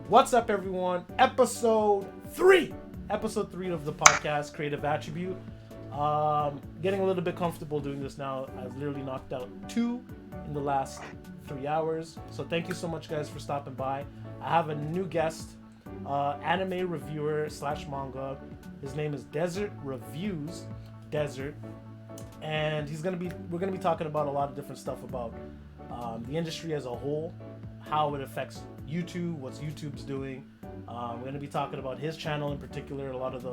What's up, everyone? Episode 3 of the podcast, Creative Attribute. Getting a little bit comfortable doing this now. I've literally knocked out 2 in the last 3 hours. So thank you so much, guys, for stopping by. I have a new guest, anime reviewer slash manga. His name is Desert Reviews. Desert. And we're gonna be talking about a lot of different stuff about the industry as a whole, how it affects YouTube, what's YouTube's doing. We're going to be talking about his channel in particular, a lot of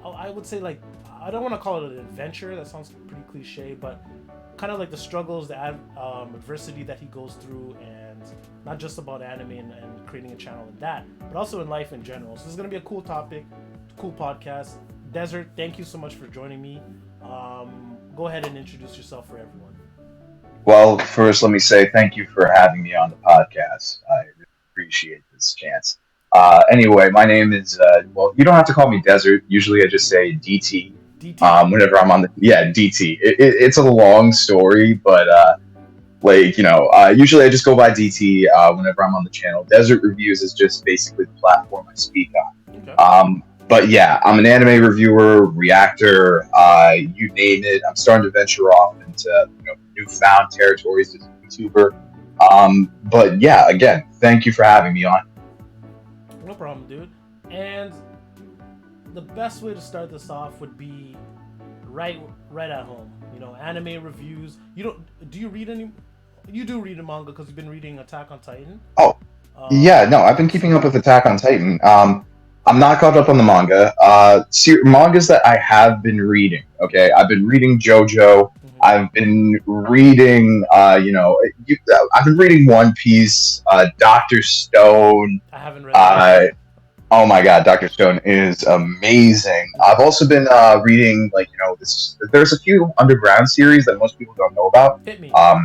I would say, like, I don't want to call it an adventure, that sounds pretty cliche, but kind of like the struggles, the adversity that he goes through, and not just about anime and creating a channel in that, but also in life in general. So this is going to be a cool topic, cool podcast. Desert, thank you so much for joining me. Go ahead and introduce yourself for everyone. Well, first, let me say thank you for having me on the podcast. I really appreciate this chance. Anyway, my name is, well, you don't have to call me Desert. Usually I just say DT. DT. Whenever I'm on DT. It's a long story, but, usually I just go by DT whenever I'm on the channel. Desert Reviews is just basically the platform I speak on. Okay. But yeah, I'm an anime reviewer, reactor, you name it. I'm starting to venture off into newfound territories as a YouTuber. But yeah, again, thank you for having me on. No problem, dude. And the best way to start this off would be right at home. Anime reviews. Do you read any? You do read a manga because you've been reading Attack on Titan. Oh, yeah, no, I've been keeping up with Attack on Titan. I'm not caught up on the manga. Mangas that I have been reading. Okay, I've been reading JoJo. I've been reading, I've been reading One Piece, Doctor Stone. I haven't read that. Oh my God, Doctor Stone is amazing. I've also been reading, there's a few underground series that most people don't know about. Hit me. I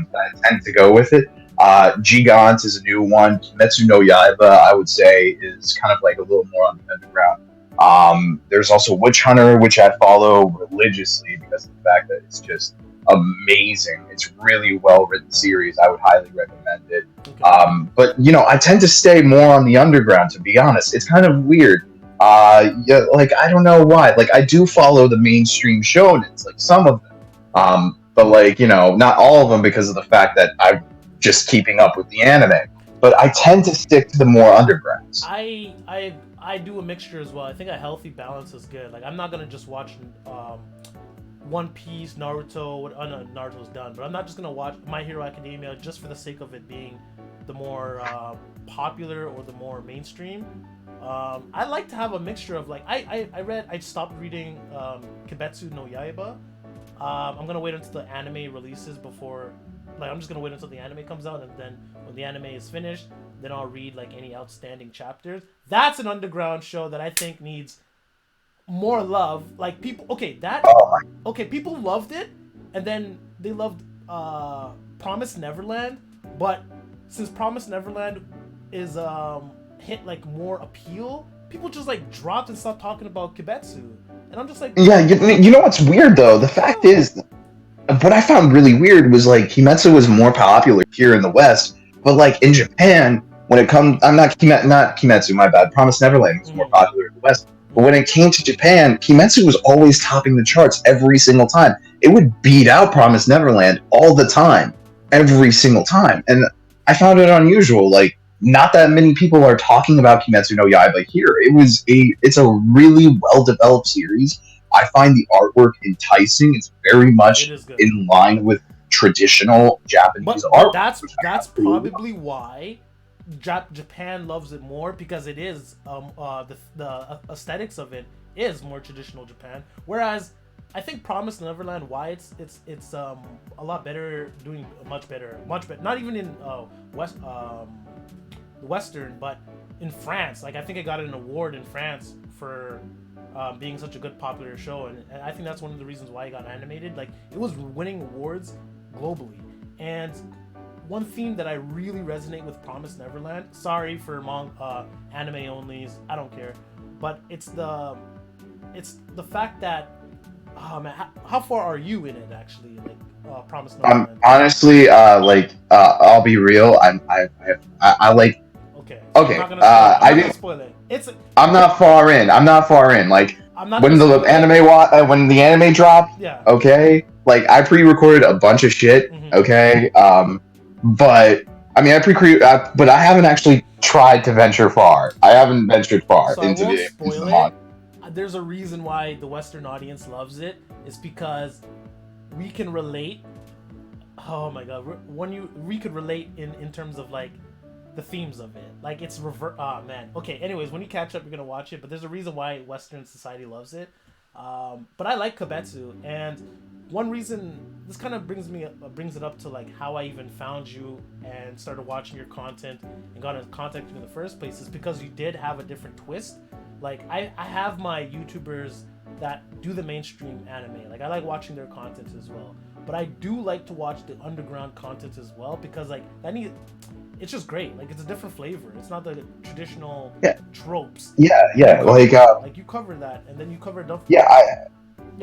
tend to go with it. Gigant is a new one. Kimetsu no Yaiba, I would say, is kind of like a little more on the underground. There's also Witch Hunter, which I follow religiously because of the fact that it's just amazing. It's really well written series. I would highly recommend it. Okay. But I tend to stay more on the underground, to be honest. It's kind of weird. I don't know why. Like, I do follow the mainstream shonens, like some of them. But not all of them, because of the fact that I'm just keeping up with the anime. But I tend to stick to the more undergrounds. I do a mixture as well. I think a healthy balance is good. Like, I'm not gonna just watch One Piece, Naruto. No, Naruto's done, but I'm not just gonna watch My Hero Academia just for the sake of it being the more popular or the more mainstream. I like to have a mixture of, like, I stopped reading Kimetsu no Yaiba. I'm gonna wait until the anime releases before. Like, I'm just gonna wait until the anime comes out, and then when the anime is finished, then I'll read like any outstanding chapters. That's an underground show that I think needs more love. Like, people, people loved it, and then they loved Promised Neverland, but since Promised Neverland is hit like more appeal, people just like dropped and stopped talking about Kimetsu, and I'm just like, yeah, you know what's weird though? The fact is, what I found really weird was, like, Kimetsu was more popular here in the West, but like in Japan, when it comes, I'm not Kimetsu, my bad. Promised Neverland was more popular in the West, but when it came to Japan, Kimetsu was always topping the charts every single time. It would beat out Promised Neverland all the time, every single time, and I found it unusual. Like, not that many people are talking about Kimetsu no Yaiba here. It's a really well developed series. I find the artwork enticing. It's very much in line with traditional Japanese art. That's probably why Japan loves it more, because it is the aesthetics of it is more traditional Japan. Whereas I think Promised Neverland, why it's a lot better, doing much better. Not even in Western, but in France. Like, I think it got an award in France for being such a good popular show, and I think that's one of the reasons why it got animated. Like, it was winning awards globally. And one theme that I really resonate with Promised Neverland, sorry for anime onlys, I don't care, but it's the fact that Oh man, how far are you in it actually? Like, Promise Neverland. Honestly, I'll be real. I like. Okay, so I'm Okay, not gonna spoil it. I'm I not gonna didn't. spoil it. It's. I'm not far in. I'm not far in. Like I'm not gonna spoil it. when the anime dropped. Yeah. Okay, like I pre-recorded a bunch of shit. Hmm. Okay, but I mean, but I haven't actually tried to venture far. I haven't ventured far So I into won't the spoil mod. it. There's a reason why the Western audience loves it. It's because we can relate. Oh my god, we could relate in terms of like the themes of it. Like it's revert. Oh man. Okay. Anyways, when you catch up, you're gonna watch it. But there's a reason why Western society loves it. But I like Kibetsu, and one reason this kind of brings it up to like how I even found you and started watching your content and got in contact with you in the first place is because you did have a different twist. Like I have my YouTubers that do the mainstream anime. Like I like watching their content as well. But I do like to watch the underground content as well because like it's just great. Like it's a different flavor. It's not the traditional Yeah, tropes. yeah. Like you cover that, and then you cover enough. Yeah,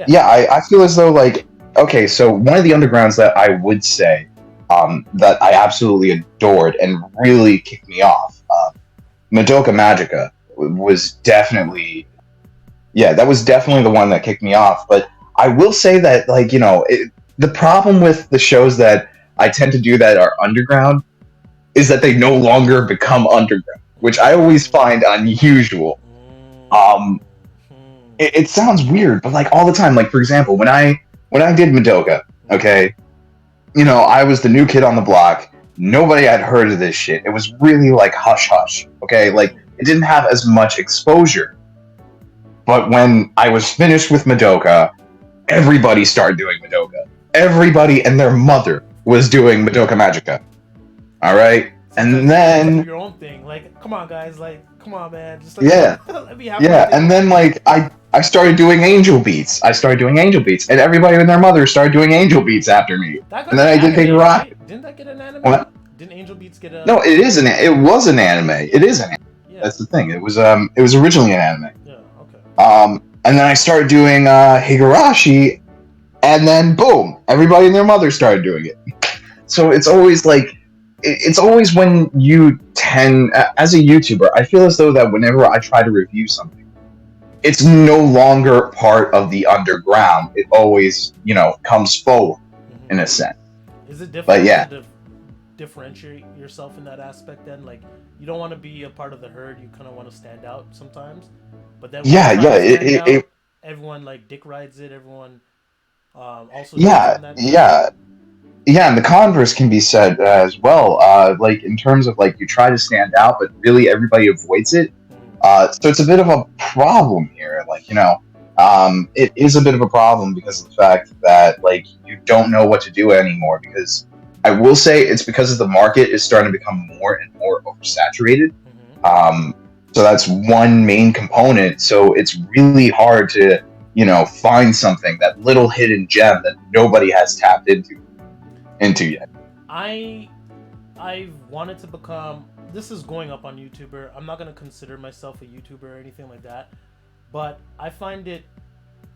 Yeah. I feel as though like okay, so one of the undergrounds that I would say that I absolutely adored and really kicked me off, Madoka Magica was definitely that was definitely the one that kicked me off. But I will say that like the problem with the shows that I tend to do that are underground is that they no longer become underground, which I always find unusual. Um, it sounds weird, but like all the time, like for example, when I did Madoka, okay, I was the new kid on the block. Nobody had heard of this shit. It was really like hush hush, okay, like it didn't have as much exposure. But when I was finished with Madoka, everybody started doing Madoka. Everybody and their mother was doing Madoka Magica. All right, Sometimes and you gotta just do then your own thing. Like, come on, guys. Like, come on, man. Just let me yeah, let me have my yeah, thing. and then like I started doing angel beats. I started doing angel beats, and everybody and their mother started doing angel beats after me. That And got then an I did anime, Higurashi. right? Didn't that get an anime? What? Didn't Angel Beats get a? No, it was an anime. It is an anime. Yeah. That's the thing. It was originally an anime. Yeah. Okay. And then I started doing Higurashi, and then boom, everybody and their mother started doing it. So it's always like it's always when you tend as a YouTuber, I feel as though that whenever I try to review something, it's no longer part of the underground. It always, comes forward in a sense. Is it But difficult yeah, to differentiate yourself in that aspect? Then, like, you don't want to be a part of the herd. You kind of want to stand out sometimes. But then when you yeah, try yeah, to stand out, everyone like dick rides it. Everyone also shits yeah, on that too. yeah. Yeah, and the converse can be said as well. Like in terms of like you try to stand out, but really everybody avoids it. So it's a bit of a problem here. Like it is a bit of a problem because of the fact that like you don't know what to do anymore. Because I will say it's because of the market is starting to become more and more oversaturated. Um, so that's one main component. So it's really hard to find something, that little hidden gem that nobody has tapped into yet. I I've wanted to become. This is going up on YouTuber. I'm not gonna consider myself a YouTuber or anything like that, but I find it,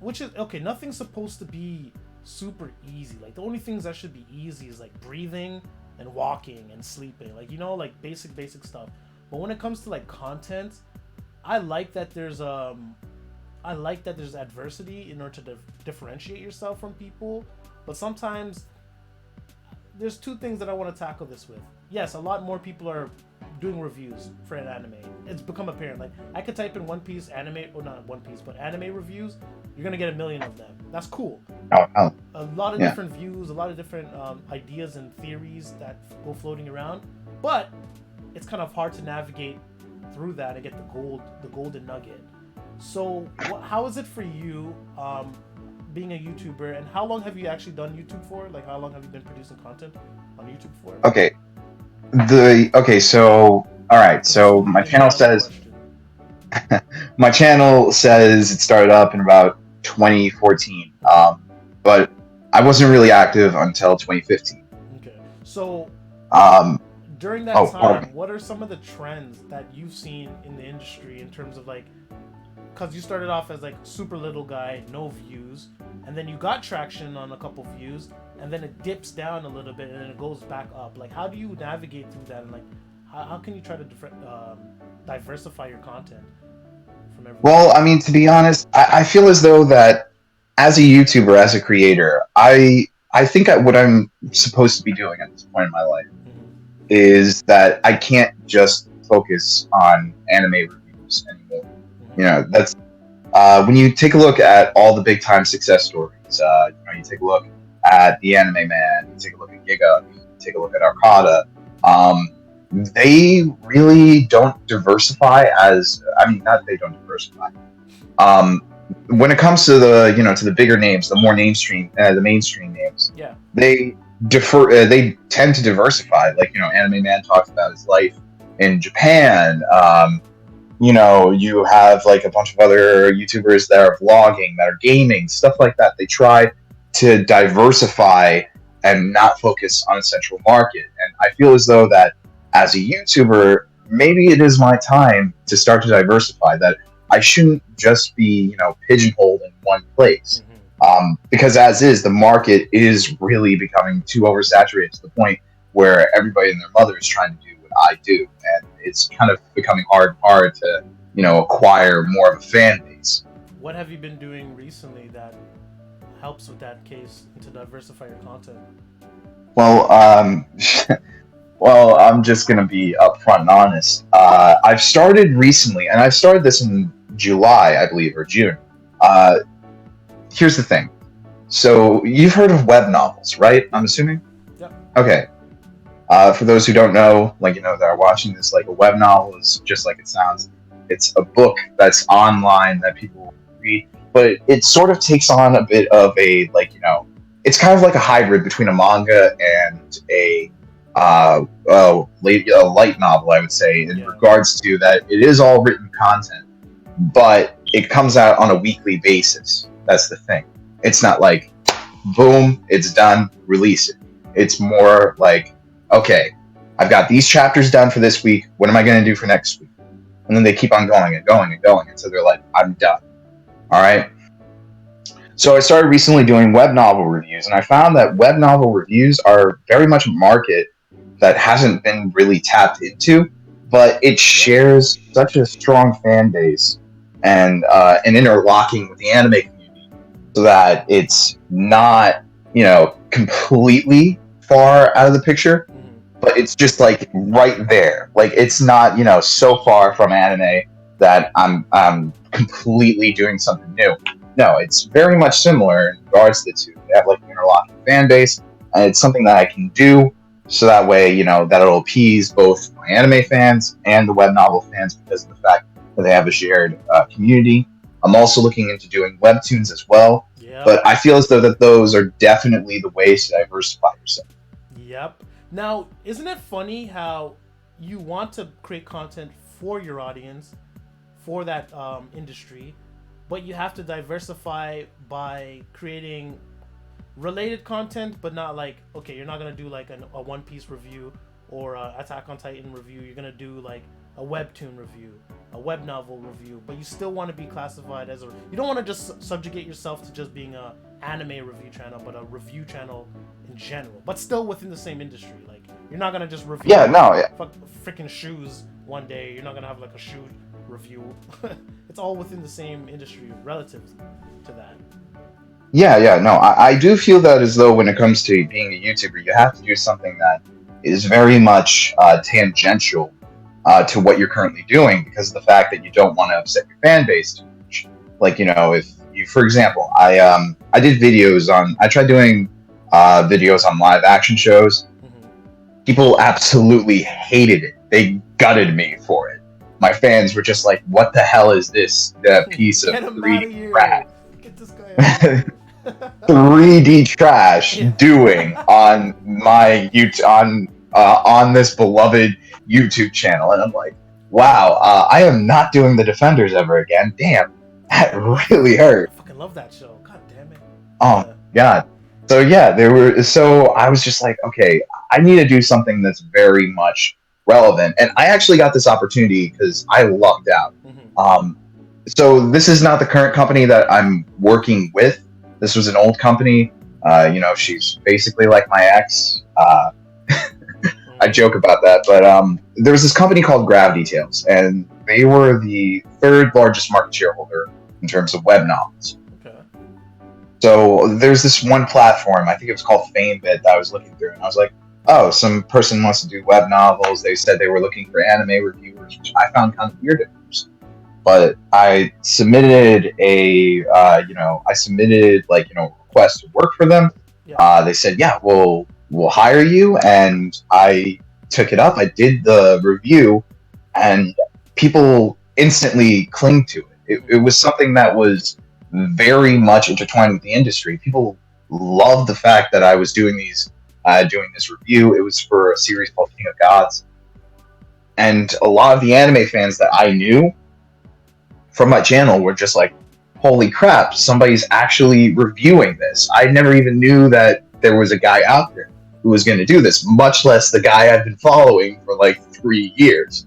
which is okay. Nothing's supposed to be super easy. Like the only things that should be easy is like breathing and walking and sleeping. Like like basic stuff. But when it comes to like content, I like that there's adversity in order to differentiate yourself from people. But sometimes there's two things that I want to tackle this with. Yes, a lot more people are doing reviews for an anime. It's become apparent. Like I could type in One Piece anime, or not One Piece, but anime reviews. You're gonna get a million of them. That's cool. Oh, A lot of yeah. different views, a lot of different ideas and theories that go floating around. But it's kind of hard to navigate through that and get the golden nugget. So, how is it for you? Being a YouTuber, and how long have you actually done YouTube for? Like, how long have you been producing content on YouTube for? So all right. Because this So will be my the channel invalid says question. it started up in about 2014. But I wasn't really active until 2015. Okay, so Um, during that oh, pardon me. time, what are some of the trends that you've seen in the industry in terms of like because you started off as like super little guy, no views, and then you got traction on a couple views, and then it dips down a little bit and then it goes back up. Like, how do you navigate through that? And like, how can you try to diversify your content from everything? Well, I mean, to be honest, I feel as though that as a YouTuber, as a creator, I think what I'm supposed to be doing at this point in my life Mm-hmm. is that I can't just focus on anime reviews anymore. Mm-hmm. You know, that's when you take a look at all the big time success stories. You take a look at the Anime Man, you take a look at Giga, you take a look at Arcada. They really don't diversify as I mean, not they don't diversify. Um, when it comes to to the bigger names, the mainstream names, Yeah. they they tend to diversify. Like Anime Man talks about his life in Japan. You have like a bunch of other YouTubers that are vlogging, that are gaming, stuff like that. They try to diversify and not focus on a central market. And I feel as though that as a YouTuber, maybe it is my time to start to diversify. That I shouldn't just be, pigeonholed in one place. Because as is, the market is really becoming too oversaturated to the point where everybody and their mother is trying to do what I do, and it's kind of becoming hard to, acquire more of a fan base. What have you been doing recently that helps with that case and to diversify your content? Well, well, I'm just gonna be upfront and honest. I've started recently, and I started this in July, I believe, or June. Here's the thing. So you've heard of web novels, right? I'm assuming. Yep. Okay. For those who don't know, that are watching this, like a web novel is just like it sounds. It's a book that's online that people read, but it sort of takes on a bit of a it's kind of like a hybrid between a manga and a light novel, I would say, in regards to that it is all written content, but it comes out on a weekly basis. That's the thing. It's not like, boom, it's done, release it. It's more like, okay, I've got these chapters done for this week. What am I going to do for next week? And then they keep on going and going and going until they're like, I'm done. All right. So I started recently doing web novel reviews, and I found that web novel reviews are very much a market that hasn't been really tapped into, but it shares such a strong fan base and an interlocking with the anime community, so that it's not completely far out of the picture, but it's just like right there. Like it's not so far from anime that I'm completely doing something new. No, it's very much similar in regards to the two. They have like an interlocking fan base, and it's something that I can do so that way, that it'll appease both my anime fans and the web novel fans because of the fact that they have a shared community. I'm also looking into doing webtoons as well, but I feel as though that those are definitely the ways to diversify yourself. Yep. Now, isn't it funny how you want to create content for your audience, for that industry, but you have to diversify by creating related content, but not like, okay, you're not going to do like a One Piece review or a Attack on Titan review. You're going to do like a webtoon review, a web novel review, but you still want to be classified as you don't want to just subjugate yourself to just being a anime review channel, but a review channel in general, but still within the same industry. Like, you're not going to just review freaking shoes one day. You're not going to have like a shoe review. It's all within the same industry relative to that. No, I do feel that as though when it comes to being a YouTuber, you have to do something that is very much tangential to what you're currently doing, because of the fact that you don't want to upset your fan base too much. Like, if you, for example, I did videos I tried doing videos on live action shows. People absolutely hated it. They gutted me for it. My fans were just like, what the hell is this piece of 3D crap? Get this guy out. 3D trash doing on my YouTube on this beloved YouTube channel? And I'm like, wow, I am not doing the Defenders ever again. Damn, that really hurt. I fucking love that show. God damn it. Oh God. So I was just like, okay, I need to do something that's very much relevant. And I actually got this opportunity because I lucked out. So this is not the current company that I'm working with. This was an old company. She's basically like my ex. I joke about that, but there was this company called Gravity Tales, and they were the third largest market shareholder in terms of web novels. Okay. So there's this one platform, I think it was called FameBit, that I was looking through, and I was like, oh, some person wants to do web novels. They said they were looking for anime reviewers, which I found kind of weird at first. But I submitted a request to work for them. Yeah. They said, yeah, we'll hire you, and I took it up. I did the review, and people instantly cling to it. It was something that was very much intertwined with the industry. People loved the fact that I was doing this review. It was for a series called King of Gods, and a lot of the anime fans that I knew from my channel were just like, holy crap, somebody's actually reviewing this. I never even knew that there was a guy out there who was going to do this, much less the guy I've been following for like 3 years.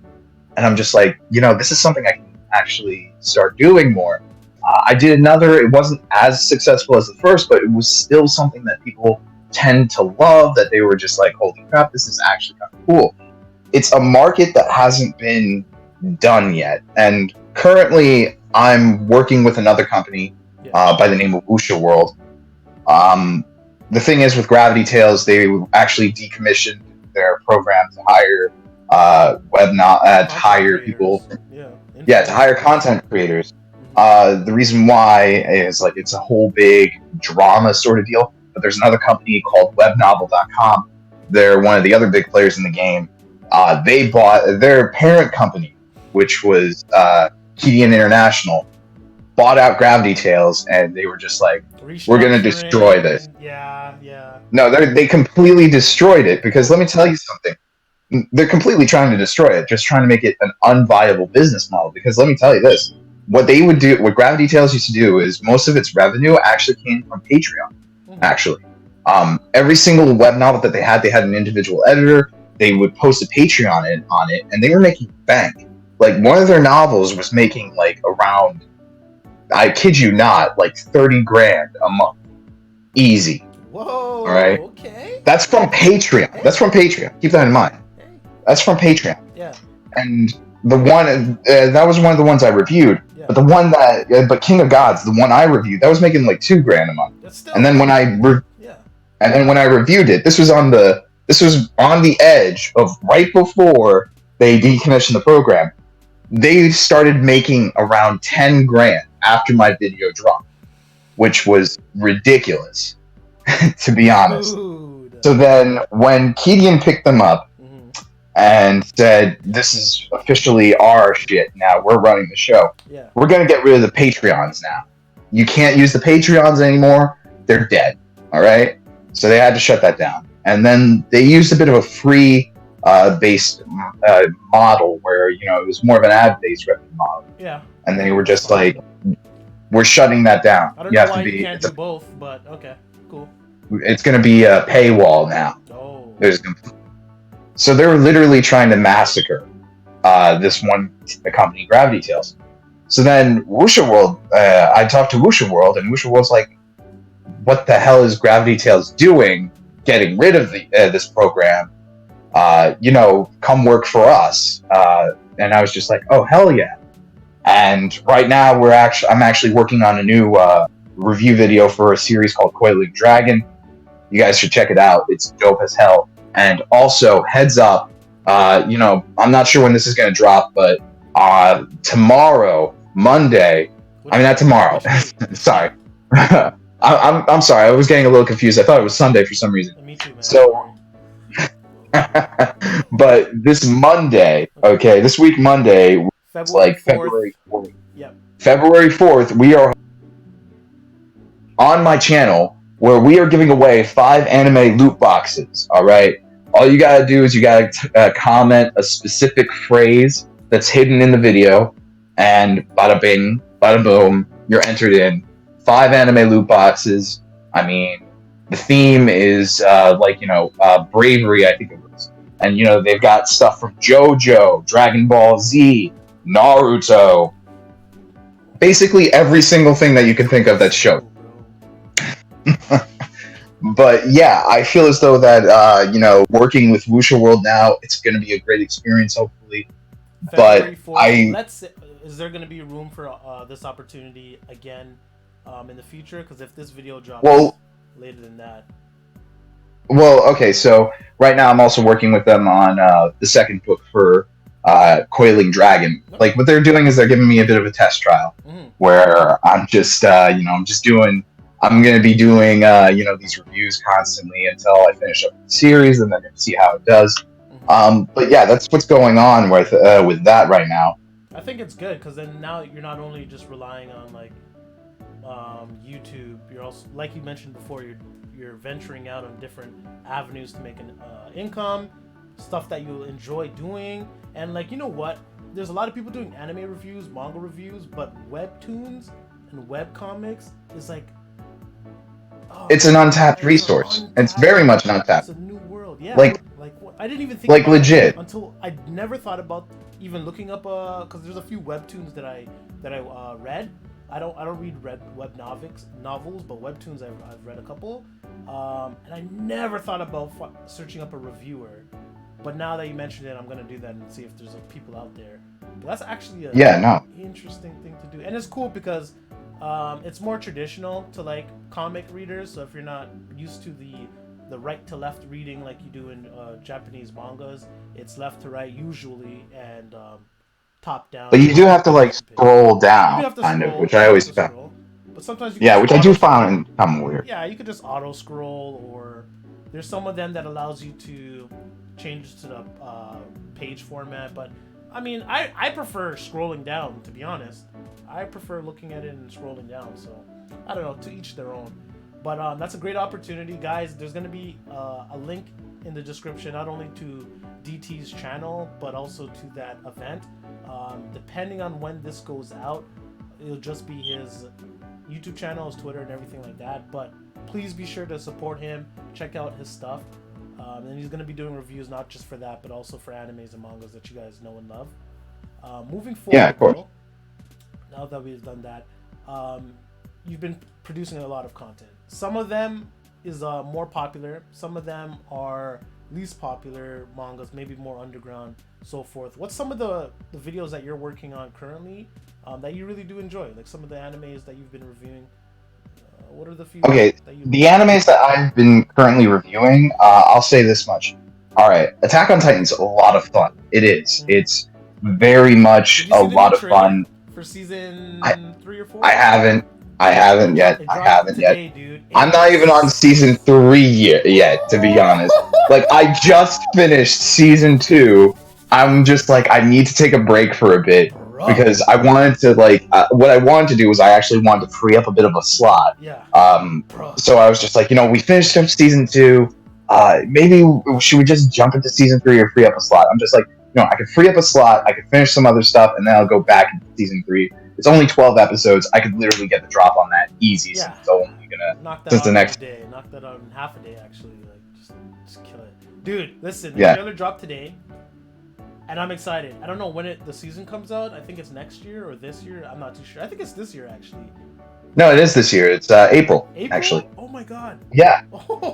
And I'm just like, this is something I can actually start doing more. I did another, it wasn't as successful as the first, but it was still something that people tend to love, that they were just like, holy crap, this is actually kind of cool. It's a market that hasn't been done yet. And currently I'm working with another company by the name of Wuxia World. The thing is, with Gravity Tales, they actually decommissioned their program to hire to hire people. To hire content creators. The reason why is like it's a whole big drama sort of deal. But there's another company called webnovel.com. They're one of the other big players in the game. They bought their parent company, which was Kidian International, bought out Gravity Tales, and they were just like, we're going to destroy this. Yeah. No, they completely destroyed it, because let me tell you something. They're completely trying to destroy it, just trying to make it an unviable business model. Because let me tell you this, what Gravity Tales used to do is most of its revenue actually came from Patreon, actually. Every single web novel that they had an individual editor. They would post a Patreon on it, and they were making bank. Like, one of their novels was making like around, I kid you not, like 30 grand a month. Easy. Whoa. All right. Okay. That's from Patreon. Hey. That's from Patreon. Keep that in mind. Hey. That's from Patreon. Yeah. And the one that was one of the ones I reviewed. Yeah. But the one but King of Gods, the one I reviewed, that was making like 2 grand a month. And then when I reviewed it, this was on the edge of right before they decommissioned the program. They started making around 10 grand after my video dropped, which was ridiculous, to be honest. Dude. So then when Kidian picked them up and said, this is officially our shit now, we're running the show. Yeah. We're going to get rid of the Patreons now. You can't use the Patreons anymore. They're dead. All right? So they had to shut that down. And then they used a bit of a free based model where, it was more of an ad-based revenue model. Yeah. And they were just like, we're shutting that down. I don't know why you can't do both, but okay, cool. It's going to be a paywall now. Oh. So they're literally trying to massacre this one company, Gravity Tales. So then Wuxia World, I talked to Wuxia World, and Wuxia World's like, what the hell is Gravity Tales doing getting rid of this program? Come work for us. And I was just like, oh, hell yeah. And right now I'm actually working on a new review video for a series called Coiling Dragon. You guys should check it out. It's dope as hell. And also, heads up, I'm not sure when this is going to drop, but tomorrow, Monday, not tomorrow. Sorry. I'm sorry. I was getting a little confused. I thought it was Sunday for some reason. Me too, man. So, but this week Monday, it's like February 4th. Yep. February 4th, we are on my channel where we are giving away 5 anime loot boxes. All right. All you gotta do is you gotta comment a specific phrase that's hidden in the video, and bada bing, bada boom, you're entered in. 5 anime loot boxes. I mean, the theme is bravery, I think it was. And they've got stuff from JoJo, Dragon Ball Z, Naruto, basically every single thing that you can think of that's shown. But yeah, I feel as though that working with Wuxia World now, it's going to be a great experience, hopefully. February 4th. I Let's say, is there going to be room for this opportunity again in the future? Because if this video drops later than that. Well, okay, so right now I'm also working with them on the second book for Coiling Dragon. Like what they're doing is they're giving me a bit of a test trial where I'm just I'm going to be doing these reviews constantly until I finish up the series and then see how it does. But yeah, that's what's going on with that right now. I think it's good because then now you're not only just relying on like YouTube, you're also, like you mentioned before, you're venturing out on different avenues to make an income, stuff that you enjoy doing, and like, you know what? There's a lot of people doing anime reviews, manga reviews, but webtoons and webcomics is like it's an untapped resource. It's very much an untapped. It's a new world, yeah. Like I didn't even think like about legit it until I never thought about even looking up because there's a few webtoons that I read. I don't read web novels, but webtoons I've read a couple, and I never thought about searching up a reviewer. But now that you mentioned it, I'm gonna do that and see if there's people out there. But that's actually interesting thing to do, and it's cool because it's more traditional to like comic readers. So if you're not used to the right to left reading like you do in Japanese mangas, it's left to right usually, and top down. But you do have to like scroll down, kind of, which I always found. But sometimes you which I do find kind of weird. Yeah, you could just auto scroll, or there's some of them that allows you to change to the page format. But I mean, I prefer scrolling down, to be honest. I prefer looking at it and scrolling down. So I don't know, to each their own. But that's a great opportunity, guys. There's gonna be a link in the description, not only to DT's channel, but also to that event. Depending on when this goes out, it'll just be his YouTube channel, his Twitter, and everything like that. But please be sure to support him, check out his stuff. And he's going to be doing reviews not just for that, but also for animes and mangas that you guys know and love. Moving forward, yeah, of course. Now that we've done that, you've been producing a lot of content. Some of them is more popular. Some of them are least popular mangas, maybe more underground, so forth. What's some of the videos that you're working on currently that you really do enjoy? Like some of the animes that you've been reviewing. What are the few? Okay, the animes that I've been currently reviewing, I'll say this much. All right, Attack on Titan's a lot of fun. It is. It's very much a lot of fun. For season 3 or 4? I haven't yet. I haven't today, yet. Dude. I'm not even on season 3 yet, to be honest. Like, I just finished season 2. I'm just like, I need to take a break for a bit. Because I wanted to, like, what I wanted to do was I actually wanted to free up a bit of a slot. Yeah. So I was just like, we finished up season 2. Maybe should we just jump into season 3 or free up a slot? I'm just like, I could free up a slot, I could finish some other stuff, and then I'll go back into season 3. It's only 12 episodes. I could literally get the drop on that easy. Yeah. Since it's only gonna knock that since out the next day. Knock that out in half a day, actually. Like, just kill it, dude. Listen, the Yeah. trailer dropped today. And I'm excited. I don't know when the season comes out. I think it's next year or this year. I'm not too sure. I think it's this year, actually. No, it is this year. It's April, actually. Oh my god. Yeah.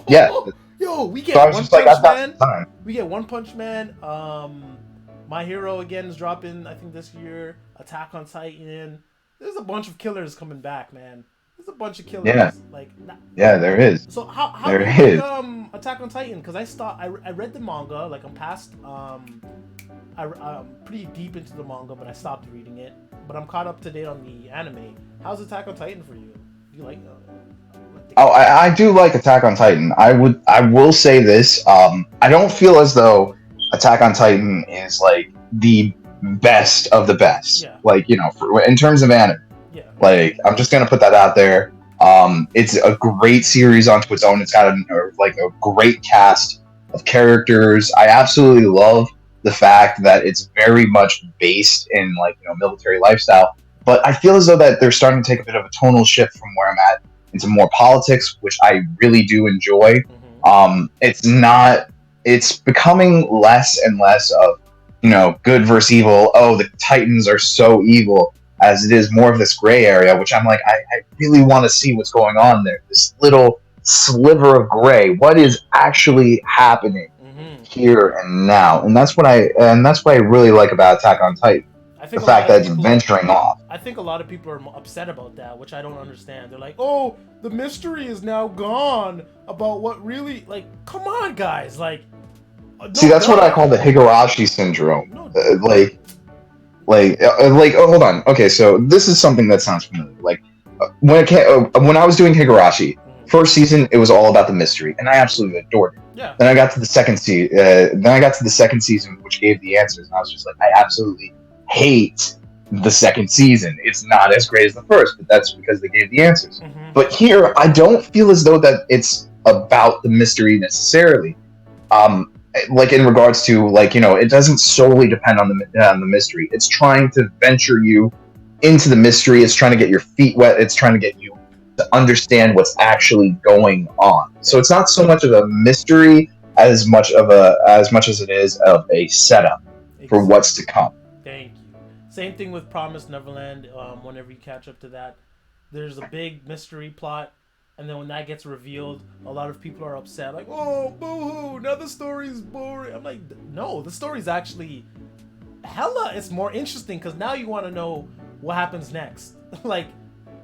Yeah. Yo, we get So One Punch Man. Time. We get One Punch Man. My Hero again is dropping, I think, this year. Attack on Titan. There's a bunch of killers coming back, man. There's a bunch of killers. Yeah. Yeah, there is. So how there do you like, Attack on Titan? Because I read the manga. Like, I'm past I'm pretty deep into the manga, but I stopped reading it. But I'm caught up to date on the anime. How's Attack on Titan for you? Do you like I do like Attack on Titan. I will say this. I don't feel as though Attack on Titan is like the best of the best. Yeah. Like, in terms of anime. Yeah. Like, I'm just gonna put that out there. It's a great series onto its own. It's got a great cast of characters. I absolutely love the fact that it's very much based in military lifestyle, but I feel as though that they're starting to take a bit of a tonal shift from where I'm at into more politics, which I really do enjoy. Mm-hmm. It's becoming less and less of good versus evil. Oh, the Titans are so evil, as it is more of this gray area, which I'm like, I really want to see what's going on there. This little sliver of gray. What is actually happening here and now? And that's what I really like about Attack on Titan. I The think a fact lot of that it's people venturing off. I think a lot of people are upset about that, which I don't understand. They're like, "Oh, the mystery is now gone about what really like." Come on, guys! Like, See, that's what I call the Higurashi syndrome. No, Oh, hold on. Okay, so this is something that sounds familiar. Like when I was doing Higurashi, first season it was all about the mystery, and I absolutely adored it. Yeah. Then I got to the second season, which gave the answers, and I was just like, I absolutely hate the second season. It's not as great as the first, but that's because they gave the answers. But here, I don't feel as though that it's about the mystery necessarily. Like in regards to it doesn't solely depend on the mystery. It's trying to venture you into the mystery. It's trying to get your feet wet. It's trying to get you to understand what's actually going on. So it's not so much of a mystery as much as it is of a setup for what's to come. Thank you. Same thing with Promised Neverland. Whenever you catch up to that, there's a big mystery plot. And then when that gets revealed, a lot of people are upset. Like, oh, boo-hoo, now the story's boring. I'm like, no, the story's actually it's more interesting because now you want to know what happens next. Like,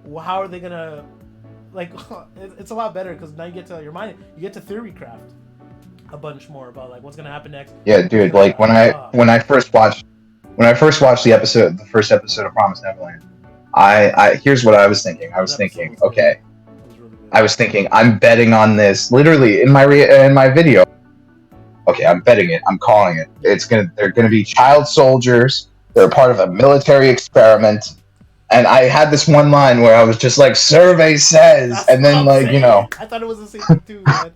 how are they going to, like, it's a lot better because now you get to theory craft a bunch more about, like, what's going to happen next. Yeah, dude, like, when I first watched the first episode of Promised Neverland, I here's what I was thinking. I was thinking, I'm betting on this. Literally in my video. Okay, I'm betting it. I'm calling it. They're gonna be child soldiers. They're part of a military experiment. And I had this one line where I was just like, "Survey says," That's and then I thought it was the same thing too, man.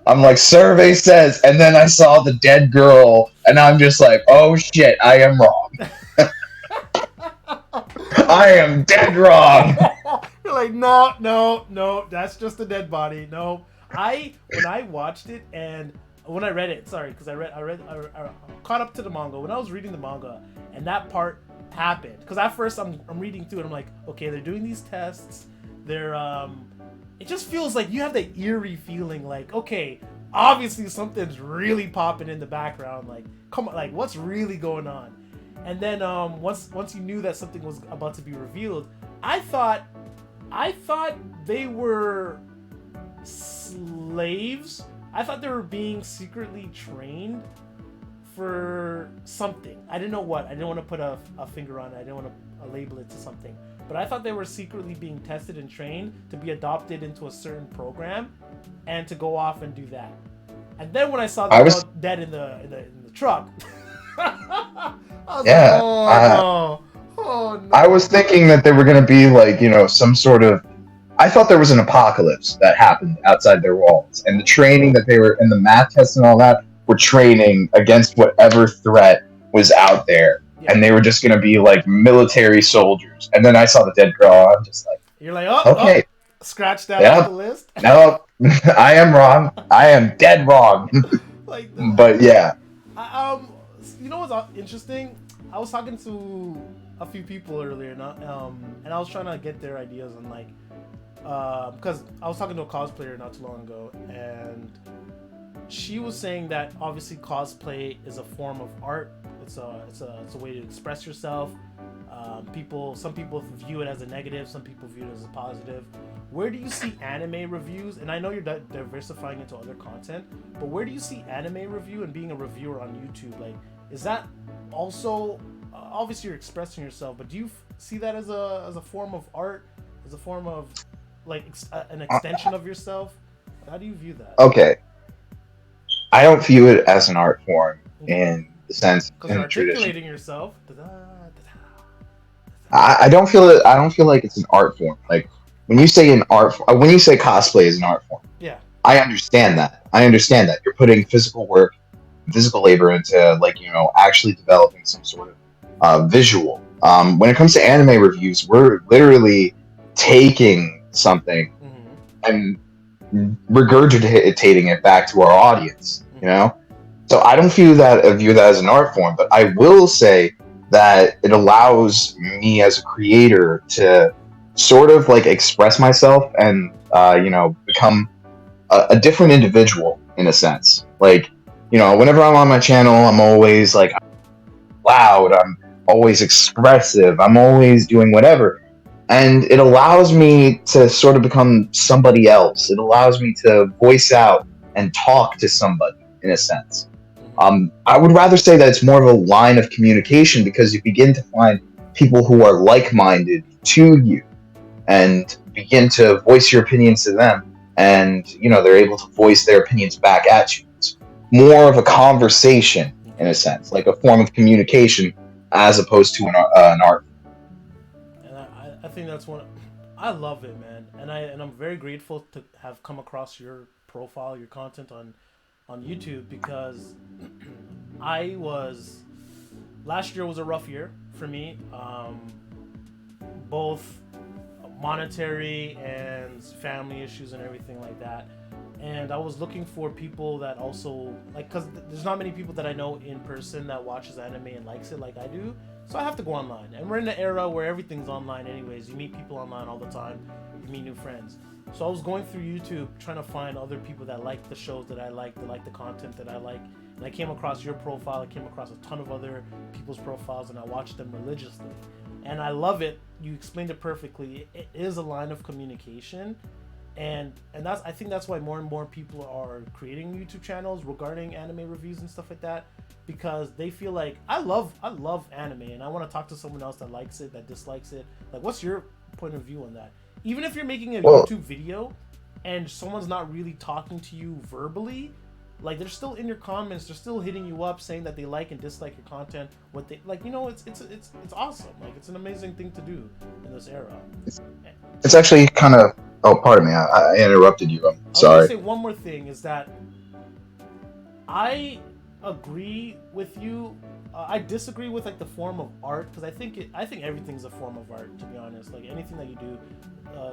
I'm like, "Survey says," and then I saw the dead girl, and I'm just like, "Oh shit, I am wrong." I am dead wrong. You're like, no, that's just a dead body. No, when I watched it and when I read it, sorry, because I caught up to the manga. When I was reading the manga and that part happened, because at first I'm reading through it, I'm like, okay, they're doing these tests. They're it just feels like you have that eerie feeling, like, okay, obviously something's really popping in the background. Like, come on, like, what's really going on? And then once you knew that something was about to be revealed, I thought they were slaves. I thought they were being secretly trained for something. I didn't know what. I didn't want to put a finger on it. I didn't want to label it to something. But I thought they were secretly being tested and trained to be adopted into a certain program and to go off and do that. And then when I saw them dead in the truck, I was like, oh no. I was thinking that they were going to be like, some sort of. I thought there was an apocalypse that happened outside their walls, and the training that they were in the math tests and all that were training against whatever threat was out there, and they were just going to be like military soldiers. And then I saw the dead girl. I'm just like, you're like, oh, okay, scratch that off the list. No, I am wrong. I am dead wrong. But yeah. You know what's interesting? I was talking to a few people earlier, and I was trying to get their ideas on like, because I was talking to a cosplayer not too long ago, and she was saying that obviously cosplay is a form of art. It's a way to express yourself. Some people view it as a negative. Some people view it as a positive. Where do you see anime reviews? And I know you're diversifying into other content, but where do you see anime review and being a reviewer on YouTube? Like, is that also obviously you're expressing yourself, but do you see that as a form of art, as a form of like an extension of yourself? How do you view that? Okay, I don't view it as an art form in the sense because you're articulating yourself. I don't feel it. I don't feel like it's an art form. Like when you say cosplay is an art form. Yeah. I understand that. You're putting physical work, physical labor into actually developing some sort of visual. When it comes to anime reviews, we're literally taking something and regurgitating it back to our audience. So I don't view that as an art form, but I will say that it allows me as a creator to sort of like express myself and become a different individual in a sense. Like, whenever I'm on my channel, I'm always like loud, I'm always expressive, I'm always doing whatever. And it allows me to sort of become somebody else. It allows me to voice out and talk to somebody in a sense. I would rather say that it's more of a line of communication because you begin to find people who are like-minded to you and begin to voice your opinions to them, and they're able to voice their opinions back at you. It's more of a conversation in a sense, like a form of communication as opposed to an art. And I think that's one. I love it, man, and I'm very grateful to have come across your profile, your content on YouTube, because I was last year was a rough year for me, both monetary and family issues and everything like that. And I was looking for people that also like, because there's not many people that I know in person that watches anime and likes it like I do. So I have to go online, and we're in an era where everything's online anyways. You meet people online all the time, you meet new friends. So I was going through YouTube trying to find other people that like the shows that I like, that like the content that I like. And I came across your profile, I came across a ton of other people's profiles, and I watched them religiously. And I love it. You explained it perfectly. It is a line of communication. And that's, I think that's why more and more people are creating YouTube channels regarding anime reviews and stuff like that, because they feel like I love anime and I want to talk to someone else that likes it, that dislikes it. Like, what's your point of view on that? Even if you're making a YouTube video and someone's not really talking to you verbally, like, they're still in your comments, they're still hitting you up saying that they like and dislike your content, what they like, it's awesome. Like, it's an amazing thing to do in this era. It's actually kind of, oh, pardon me, I interrupted you. I'm sorry. I was gonna say one more thing is that I agree with you. I disagree with like the form of art, because I think everything's a form of art, to be honest. Like, anything that you do,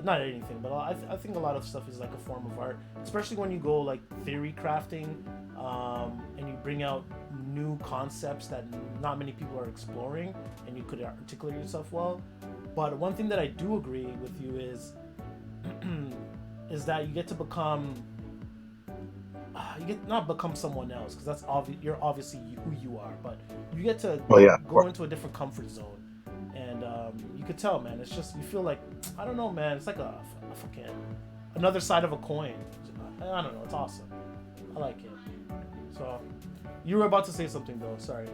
not anything, but I think a lot of stuff is like a form of art, especially when you go like theory crafting, and you bring out new concepts that not many people are exploring, and you could articulate yourself well. But one thing that I do agree with you is that you get to become, not become someone else, because that's obvious. You're obviously who you are, but you get to go into a different comfort zone, and you could tell, man. It's just, you feel like, I don't know, man. It's like a fucking another side of a coin. I don't know. It's awesome. I like it. So you were about to say something though. Sorry.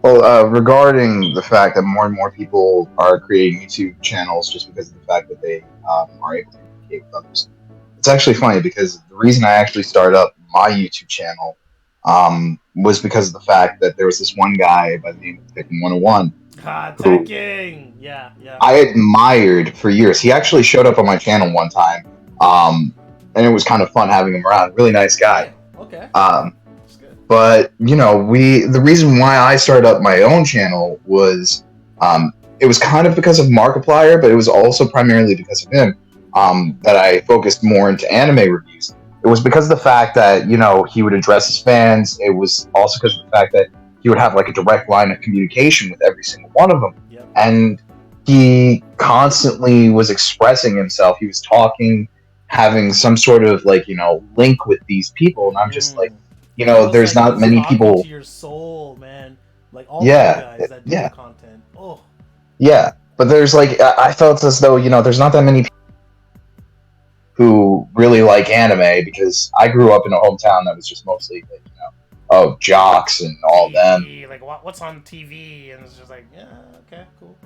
Well, regarding the fact that more and more people are creating YouTube channels just because of the fact that they are able to communicate with others. It's actually funny because the reason I actually started up my YouTube channel was because of the fact that there was this one guy by the name of Tekken 101 Tekken! Yeah. I admired for years. He actually showed up on my channel one time, and it was kind of fun having him around. Really nice guy. Damn. Okay. But the reason why I started up my own channel was it was kind of because of Markiplier, but it was also primarily because of him that I focused more into anime reviews. It was because of the fact that he would address his fans. It was also because of the fact that he would have like a direct line of communication with every single one of them, and he constantly was expressing himself. He was talking, having some sort of link with these people, and I'm just like. There's like not many people. To your soul, man. Like all the guys that do the content. Oh. Yeah, but there's I felt as though there's not that many people who really like anime, because I grew up in a hometown that was just mostly jocks and all them. Like what's on TV, and it's just like, yeah, okay, cool.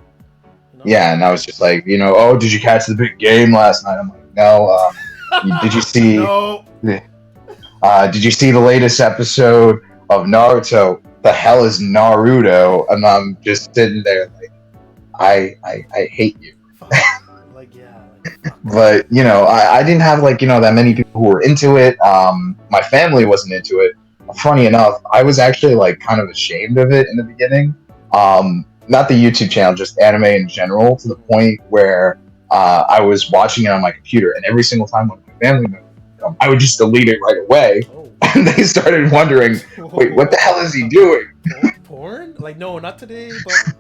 Yeah, and I was just like, oh, did you catch the big game last night? I'm like, no. Did you see? No. Did you see the latest episode of Naruto? The hell is Naruto? And I'm just sitting there like, I hate you. But I didn't have that many people who were into it. My family wasn't into it. Funny enough, I was actually kind of ashamed of it in the beginning. Not the YouTube channel, just anime in general, to the point where I was watching it on my computer, and every single time one of my family members, I would just delete it right away. And they started wondering, wait, what the hell is he doing? porn? Like, no, not today, but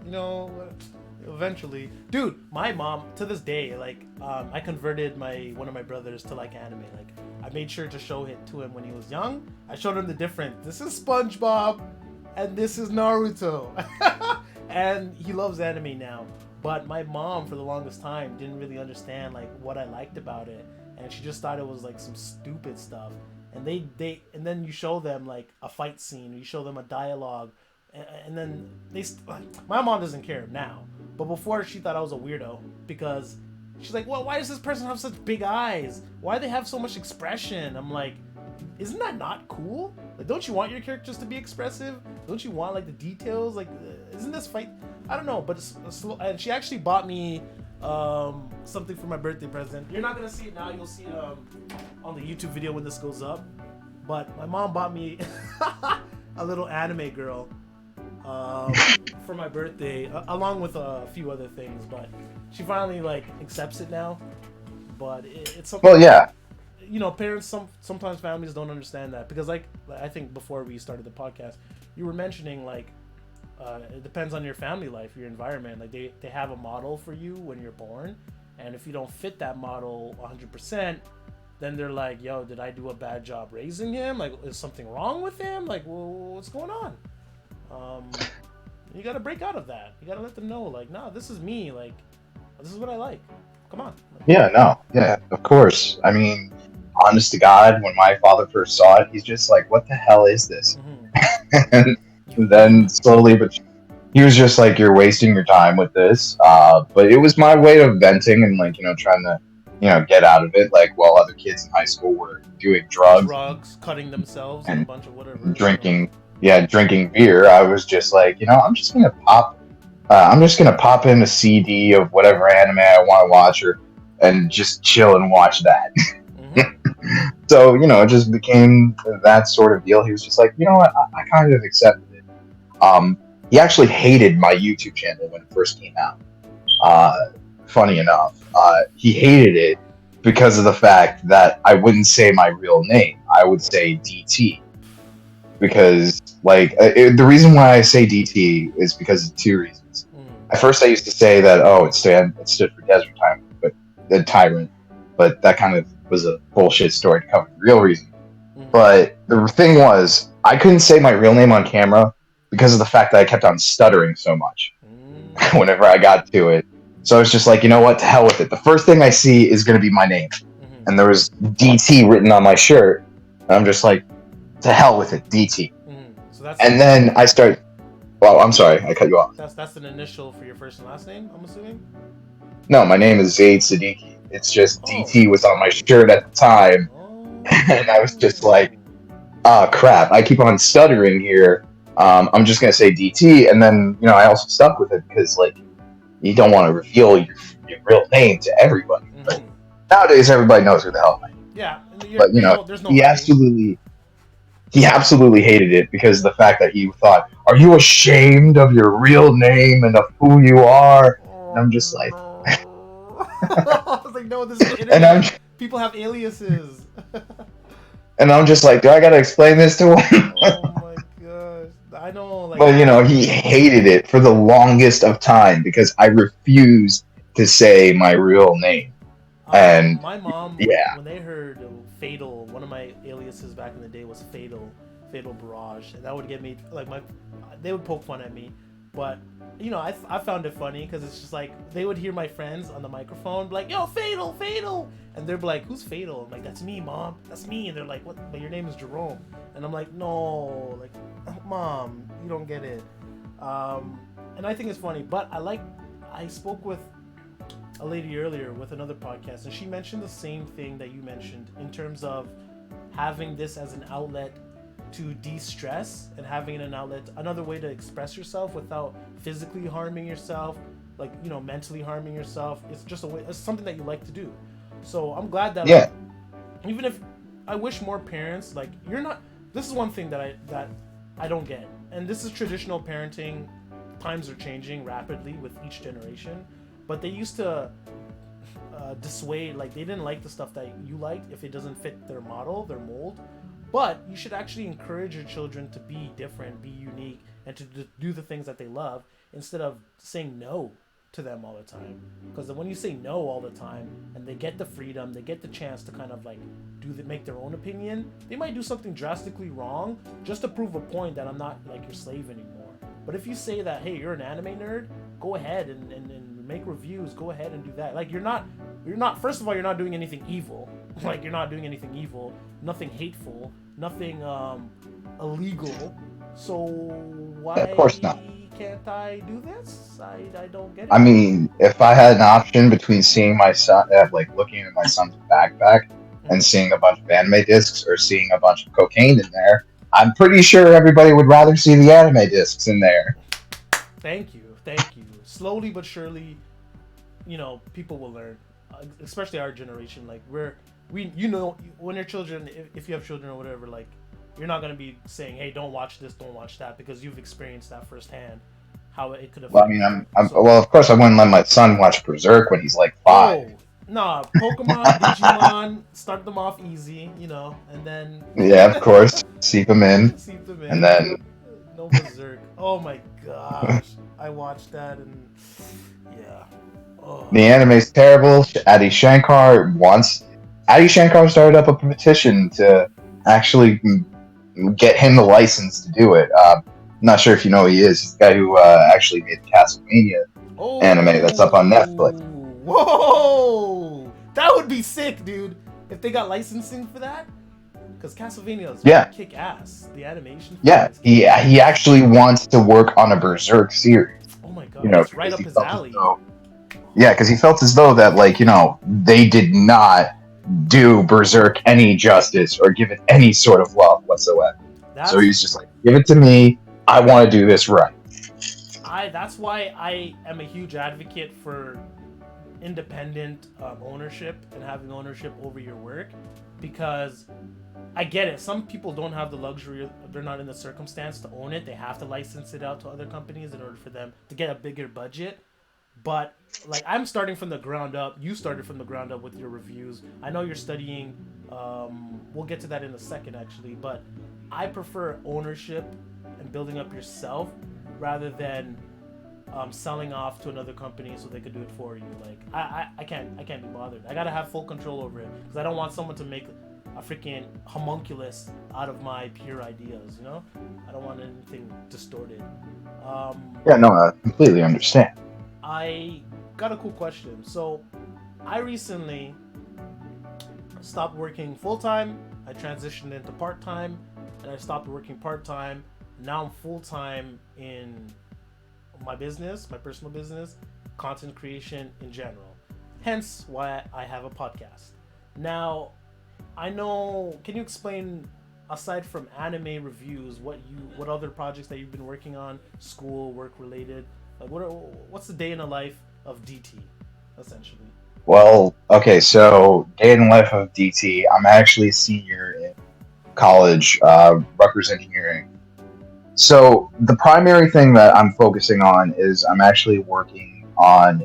eventually. Dude, my mom to this day, like, I converted one of my brothers to like anime. Like, I made sure to show it to him when he was young. I showed him the difference. This is SpongeBob, and this is Naruto, and he loves anime now. But my mom, for the longest time, didn't really understand like what I liked about it, and she just thought it was like some stupid stuff. And and then you show them like a fight scene, or you show them a dialogue, and then my mom doesn't care now, but before she thought I was a weirdo because she's like, well, why does this person have such big eyes? Why do they have so much expression? I'm like, isn't that not cool? Like, don't you want your characters to be expressive? Don't you want like the details? Like, isn't this fight? I don't know, but and she actually bought me something for my birthday present. You're not gonna see it now. You'll see it on the YouTube video when this goes up. But my mom bought me a little anime girl for my birthday, along with a few other things. But she finally like accepts it now. But it's something. Well, yeah. Parents sometimes families don't understand that because like I think before we started the podcast, you were mentioning like. It depends on your family life, your environment. Like they have a model for you when you're born, and if you don't fit that model 100%, then they're like, "Yo, did I do a bad job raising him? Like, is something wrong with him? Like, well, what's going on?" You gotta break out of that. You gotta let them know, like, "No, this is me. Like, this is what I like. Come on." Yeah, no, yeah, of course. I mean, honest to God, when my father first saw it, he's just like, "What the hell is this?" Mm-hmm. And then slowly, but he was just like, "You're wasting your time with this." But it was my way of venting and like trying to get out of it. Like while other kids in high school were doing Drugs, cutting themselves, and a and bunch of whatever. drinking beer, I was just like, I'm just gonna pop in a CD of whatever anime I want to watch and just chill and watch that. Mm-hmm. So it just became that sort of deal. He was just like, you know what, I kind of accepted it. He actually hated my YouTube channel when it first came out. Funny enough, he hated it because of the fact that I wouldn't say my real name. I would say DT. Because, the reason why I say DT is because of two reasons. At first, I used to say that, it stood for Desert Tyrant, but the Tyrant. But that kind of was a bullshit story to cover the real reason. But the thing was, I couldn't say my real name on camera because of the fact that I kept on stuttering so much whenever I got to it. So it's just like, you know what, to hell with it. The first thing I see is going to be my name. And there was DT written on my shirt. And I'm just like, to hell with it, DT. And then I start... Well, I'm sorry, I cut you off. That's an initial for your first and last name, I'm assuming? No, my name is Zaid Siddiqui. It's just DT was on my shirt at the time. And I was just like, crap, I keep on stuttering here. I'm just going to say DT. And then, I also stuck with it because, like, you don't want to reveal your real name to everybody. But nowadays, everybody knows who the hell I am. Yeah. But, there's no he absolutely hated it because of the fact that he thought, are you ashamed of your real name and of who you are? And I'm just like... I was like, no, this is the internet. People have aliases. And I'm just like, do I gotta explain this to him? Oh my gosh. I know, like... But, he hated it for the longest of time because I refused to say my real name. And my mom, yeah. when they heard Fatal, one of my aliases back in the day was Fatal Barrage, and that would get me, like, they would poke fun at me. But, I found it funny because it's just like, they would hear my friends on the microphone be like, yo, Fatal! And they'd be like, who's Fatal? I'm like, that's me, Mom. That's me. And they're like, what? But your name is Jerome. And I'm like, no, like, Mom, you don't get it. And I think it's funny, but I spoke with a lady earlier with another podcast, and she mentioned the same thing that you mentioned in terms of having this as an outlet to de-stress and having an outlet, another way to express yourself without physically harming yourself, like, mentally harming yourself. It's just it's something that you like to do. So I'm glad that, yeah. Even if I wish more parents, like, this is one thing that I don't get, and this is traditional parenting. Times are changing rapidly with each generation, but they used to dissuade, like, they didn't like the stuff that you liked if it doesn't fit their model, their mold. But you should actually encourage your children to be different, be unique, and to do the things that they love instead of saying no to them all the time. Because when you say no all the time and they get the freedom, they get the chance to kind of like make their own opinion, they might do something drastically wrong just to prove a point that I'm not like your slave anymore. But if you say that, hey, you're an anime nerd, go ahead and make reviews, go ahead and do that. Like you're not first of all, you're not doing anything evil. Like you're not doing anything evil, nothing hateful, nothing illegal. So why of course not. can't I do this? I don't get it. I mean, if I had an option between seeing my son, like looking at my son's backpack and seeing a bunch of anime discs or seeing a bunch of cocaine in there, I'm pretty sure everybody would rather see the anime discs in there. Thank you. Slowly but surely, people will learn, especially our generation. Like when your children, if you have children or whatever, like you're not gonna be saying, hey, don't watch this, don't watch that, because you've experienced that firsthand. How it could have. Well, I mean, well, of course, I wouldn't let my son watch Berserk when he's like 5. Oh, nah, Pokemon, Digimon, start them off easy, and then. Yeah, of course, seep them in, and then. No Berserk. Oh my gosh, I watched that and yeah. Oh. The anime's terrible. Adi Shankar started up a petition to actually get him the license to do it. I'm not sure if you know who he is. He's the guy who actually made the Castlevania anime that's up on Netflix. Whoa! That would be sick, dude. If they got licensing for that. Because Castlevania is kick ass. The animation. Yeah, he actually wants to work on a Berserk series. Oh my god, it's right up his alley. Because he felt as though that, like, they did not do Berserk any justice or give it any sort of love whatsoever. So he's just like, give it to me. I want to do this right. That's why I am a huge advocate for independent ownership and having ownership over your work, because I get it. Some people don't have the luxury, they're not in the circumstance to own it. They have to license it out to other companies in order for them to get a bigger budget. But like, I'm starting from the ground up. You started from the ground up with your reviews. I know you're studying. We'll get to that in a second, actually. But I prefer ownership and building up yourself rather than selling off to another company so they could do it for you. Like I can't be bothered. I gotta have full control over it because I don't want someone to make a freaking homunculus out of my pure ideas. I don't want anything distorted. I completely understand. I got a cool question. So I recently stopped working full-time. I transitioned into part-time, and I stopped working part-time. Now I'm full-time in my business, my personal business, content creation in general. Hence why I have a podcast. Now, I know, can you explain, aside from anime reviews, what other projects that you've been working on, school, work related? Like what's the day in the life of DT, essentially? Well, okay, so day in the life of DT, I'm actually a senior in college, Rutgers Engineering. So the primary thing that I'm focusing on is I'm actually working on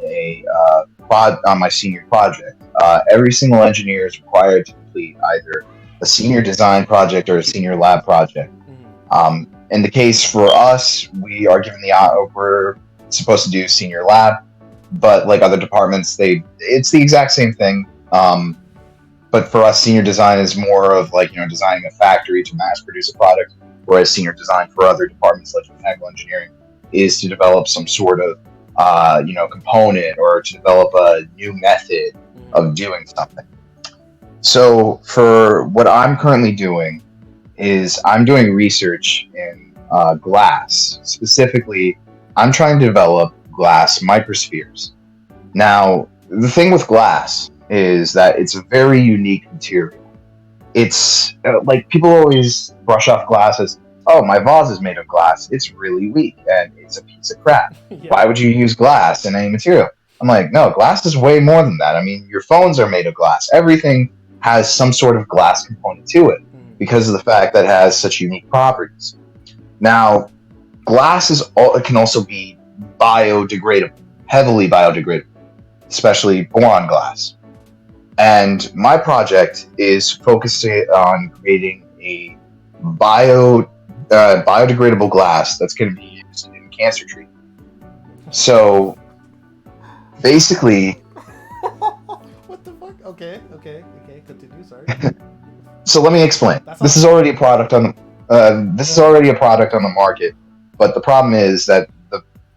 on my senior project. Every single engineer is required to complete either a senior design project or a senior lab project. Mm-hmm. In the case for us, we are given we're supposed to do senior lab, but like other departments, it's the exact same thing. But for us, senior design is more of like, designing a factory to mass produce a product, whereas senior design for other departments like mechanical engineering is to develop some sort of component or to develop a new method of doing something. So for what I'm currently doing is I'm doing research in glass. Specifically, I'm trying to develop glass microspheres. Now, the thing with glass is that it's a very unique material. It's like people always brush off glass as, oh, my vase is made of glass. It's really weak and it's a piece of crap. Yeah. Why would you use glass in any material? I'm like, no, glass is way more than that. I mean, your phones are made of glass. Everything has some sort of glass component to it because of the fact that it has such unique properties. Now, glass can also be biodegradable, heavily biodegradable, especially boron glass. And my project is focusing on creating a biodegradable glass that's going to be cancer treatment. So basically, What the fuck? Okay. Continue. Sorry. so let me explain. That's This is already a product on the market, but the problem is that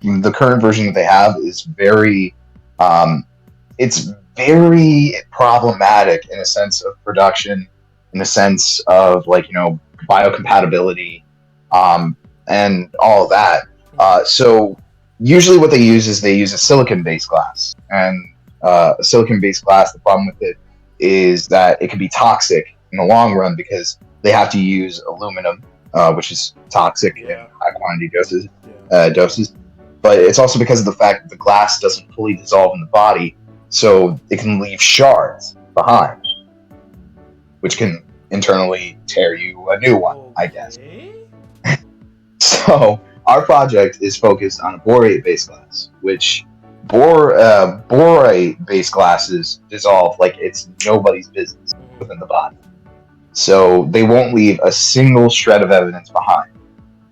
the current version that they have is very, it's very problematic in a sense of production, in a sense of biocompatibility, and all of that. So usually what they use is they use a silicon-based glass, and a silicon-based glass. The problem with it is that it can be toxic in the long run because they have to use aluminum, which is toxic in high quantity doses. But it's also because of the fact that the glass doesn't fully dissolve in the body, so it can leave shards behind, which can internally tear you a new one, I guess. So our project is focused on a borate-based glass, which borate-based glasses dissolve like it's nobody's business within the body. So they won't leave a single shred of evidence behind.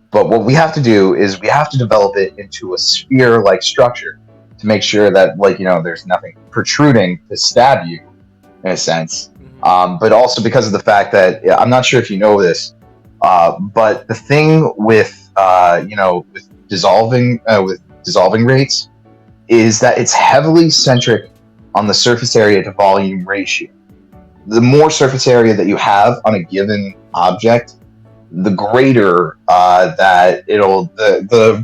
But what we have to do is we have to develop it into a sphere-like structure to make sure that, there's nothing protruding to stab you, in a sense. But also because of the fact that, I'm not sure if you know this, but the thing with dissolving rates is that it's heavily centric on the surface area to volume ratio. The more surface area that you have on a given object, the greater the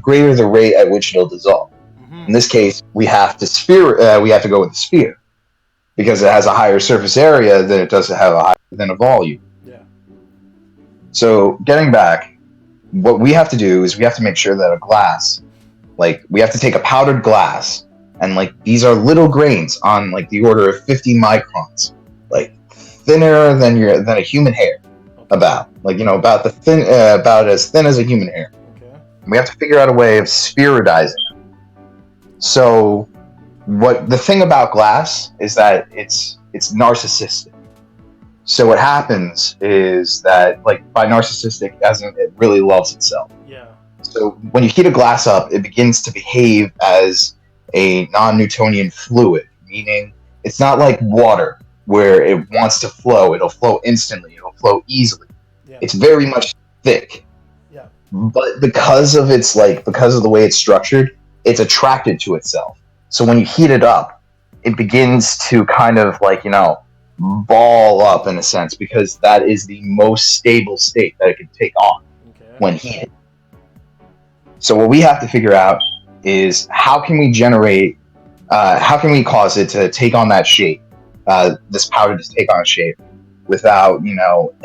greater the rate at which it'll dissolve. In this case, we have to go with the sphere because it has a higher surface area than it does have a volume. Yeah. So getting back, what we have to do is we have to make sure that a glass, we have to take a powdered glass, and these are little grains on the order of 50 microns, thinner than a human hair. About as thin as a human hair. Okay. We have to figure out a way of spheroidizing it. So, the thing about glass is that it's narcissistic. So what happens is that, by narcissistic, as in it really loves itself. Yeah. So when you heat a glass up, it begins to behave as a non-Newtonian fluid, meaning it's not like water where it wants to flow. It'll flow instantly. It'll flow easily. Yeah. It's very much thick. Yeah. But because of the way it's structured, it's attracted to itself. So when you heat it up, it begins to kind of ball up in a sense, because that is the most stable state that it can take on when heated. So what we have to figure out is how can we cause it to take on that shape, this powder to take on a shape, without,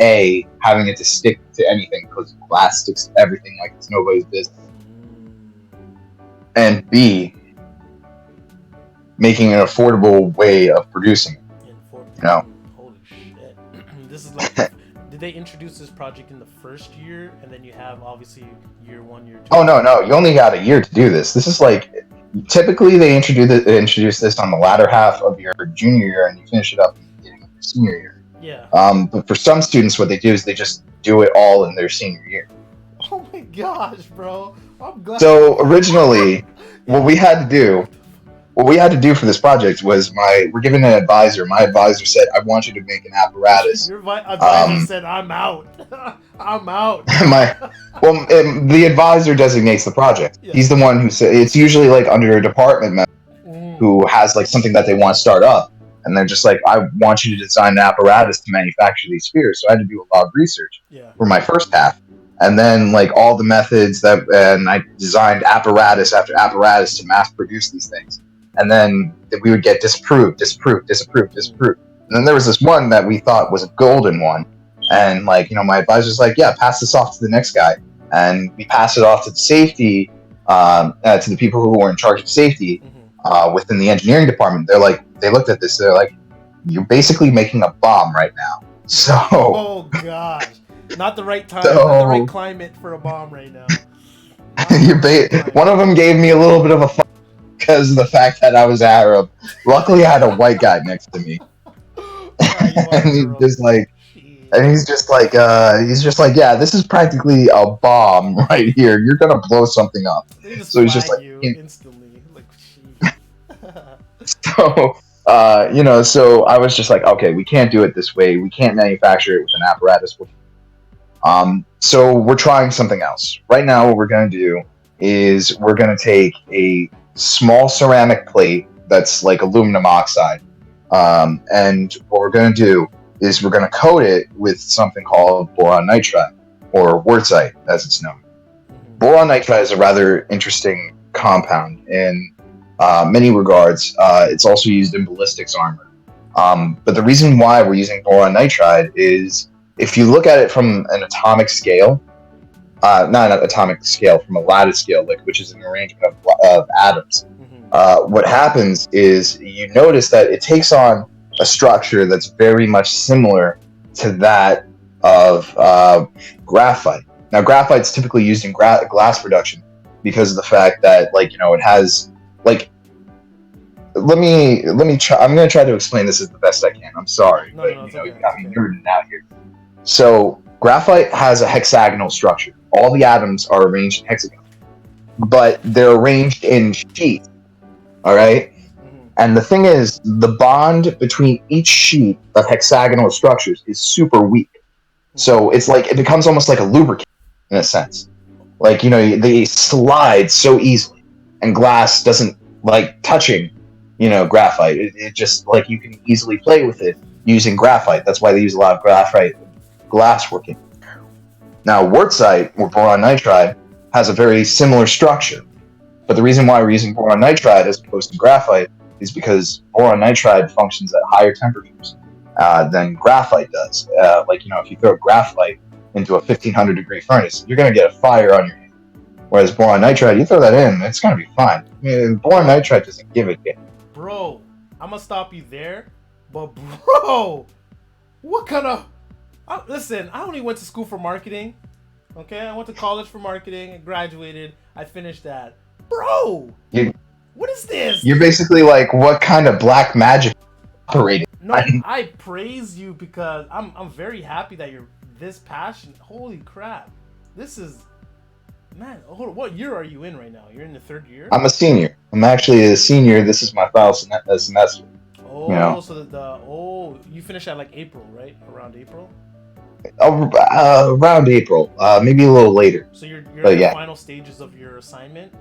A, having it to stick to anything, because glass sticks to everything like it's nobody's business, and B, making an affordable way of producing it. Holy shit. This is did they introduce this project in the first year, and then you have obviously year 1, year 2? Oh, no, you only got a year to do this. This is typically they introduce this on the latter half of your junior year, and you finish it up in the beginning of your senior year. Yeah. But for some students, what they do is they just do it all in their senior year. Oh my gosh, bro. I'm glad. So originally, what we had to do for this project was we're given an advisor. My advisor said, I want you to make an apparatus. Your advisor said, I'm out. I'm out. The advisor designates the project. Yeah. He's the one who said, it's usually under a department member who has something that they want to start up. And they're just I want you to design an apparatus to manufacture these spheres. So I had to do a lot of research for my first half. And then all the methods and I designed apparatus after apparatus to mass produce these things. And then we would get disproved. And then there was this one that we thought was a golden one. And my advisor's yeah, pass this off to the next guy. And we passed it off to the safety, to the people who were in charge of safety within the engineering department. They looked at this, they're you're basically making a bomb right now. So. Oh gosh. Not the right time, not the right climate for a bomb right now. One of them gave me a little bit of a because of the fact that I was Arab. Luckily, I had a white guy next to me. And he just And he's just like, yeah, this is practically a bomb right here. You're gonna blow something up. They just So he's just flag like, you instantly. Like, sheesh. so so I was just like, okay, we can't do it this way. We can't manufacture it with an apparatus. So we're trying something else. Right now, what we're gonna do is we're gonna take a small ceramic plate that's like aluminum oxide, and what we're gonna do is we're gonna coat it with something called boron nitride, or wurtzite, as it's known. Boron nitride is a rather interesting compound in many regards. It's also used in ballistics armor. But the reason why we're using boron nitride is if you look at it from an atomic scale, not an atomic scale, from a lattice scale, like which is an arrangement of atoms. What happens is you notice that it takes on a structure that's very much similar to that of graphite. Now, graphite's typically used in glass production because of the fact that, like, it has, like, let me try. I'm gonna try to explain this as the best I can. I'm sorry, but No, it's you okay. got me nerding out here. So, graphite has a hexagonal structure. All the atoms are arranged in hexagons, but they're arranged in sheets. All right. And the thing is, the bond between each sheet of hexagonal structures is super weak. So it's like it becomes almost like a lubricant in a sense. Like, they slide so easily, and glass doesn't like touching, graphite. It just like you can easily play with it using graphite. That's why they use a lot of graphite glass working. Now, wurtzite, or boron nitride, has a very similar structure. But the reason why we're using boron nitride as opposed to graphite is because boron nitride functions at higher temperatures than graphite does. If you throw graphite into a 1500 degree furnace, you're going to get a fire on your hand. Whereas boron nitride, you throw that in, it's going to be fine. I mean, boron nitride doesn't give it yet. Bro, I'm going to stop you there. But, bro, what kind of... listen, I only went to school for marketing. Okay? I went to college for marketing and graduated. I finished that. Bro! What is this? You're basically like, what kind of black magic operating? No, I praise you because I'm very happy that you're this passionate. Holy crap. This is... Man, hold on. What year are you in right now? You're in the third year? I'm a senior. I'm actually a senior. This is my final semester. Oh, so you finished at like April, right? Around April? Around April. Maybe a little later. So you're in the final stages of your assignment?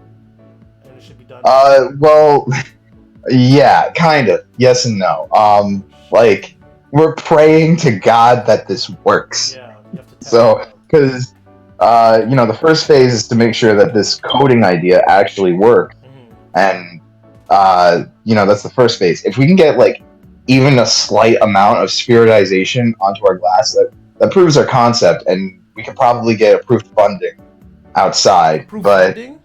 And it should be done? Well... Yeah, kind of. Yes and no. We're praying to God that this works. Yeah, you have to test so, because, the first phase is to make sure that this coding idea actually works. And, that's the first phase. If we can get, even a slight amount of spheritization onto our glass, that proves our concept, and we can probably get approved funding outside. Approved funding?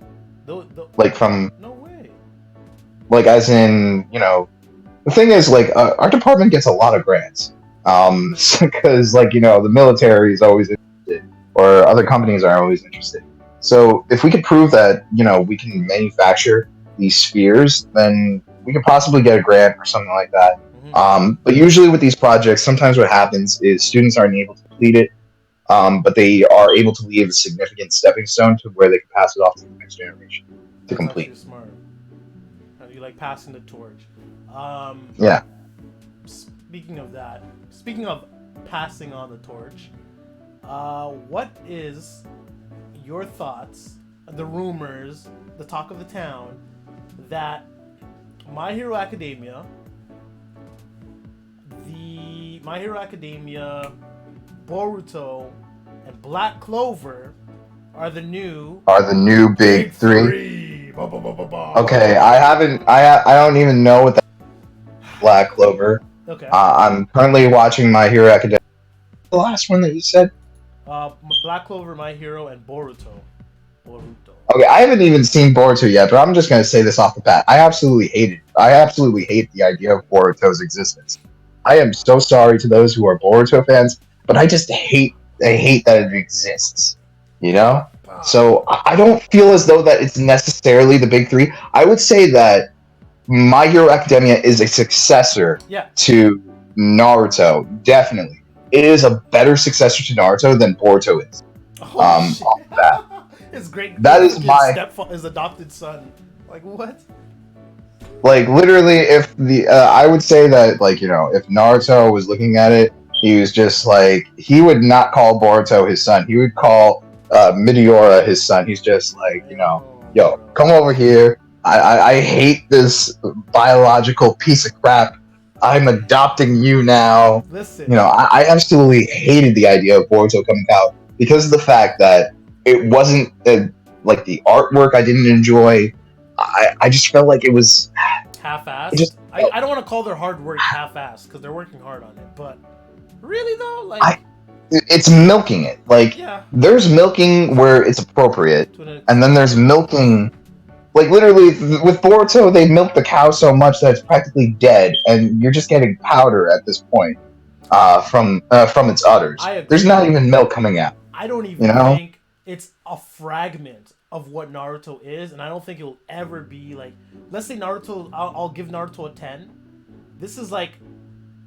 From... No way. As in, the thing is, our department gets a lot of grants. Because, the military is always interested, or other companies are always interested. So, if we could prove that, we can manufacture these spheres, then we could possibly get a grant or something like that. But usually with these projects, sometimes what happens is students aren't able to complete it, but they are able to leave a significant stepping stone to where they can pass it off to the next generation to complete. That's smart. You like passing the torch. Yeah. Speaking of passing on the torch, what is your thoughts, the rumors, the talk of the town, that My Hero Academia, Boruto, and Black Clover are the new big three. Okay, I don't even know what that Black Clover. Okay. I'm currently watching My Hero Academia. The last one that you said? Black Clover, My Hero, and Boruto. Okay, I haven't even seen Boruto yet, but I'm just gonna say this off the bat. I absolutely hate the idea of Boruto's existence. I am so sorry to those who are Boruto fans, but I hate that it exists. So I don't feel as though that it's necessarily the big three. I would say that My Hero Academia is a successor to Naruto, definitely. it is a better successor to Naruto than Boruto is. Oh shit! Off that. His great That is my his adopted son. Like what? like literally. If the I would say that like if Naruto was looking at it, he was just like he would not call Boruto his son. He would call Meteora his son. He's just like Damn, yo, bro. come over here. I hate this biological piece of crap. I'm adopting you now. Listen, I absolutely hated the idea of Boruto coming out because of the fact that it wasn't like the artwork I didn't enjoy. I just felt like it half-assed. just I don't want to call their hard work half-assed because they're working hard on it. But really though, I like it's milking it. Like yeah, there's milking where it's appropriate, to an and then extent. there's milking. Like literally with Boruto, they milk the cow so much that it's practically dead, and you're just getting powder at this point from its udders. I There's agree. not even milk coming out. I don't You even know? think it's a fragment of what Naruto is, and I don't think it'll ever be like. Let's say Naruto. I'll give Naruto a 10. This is like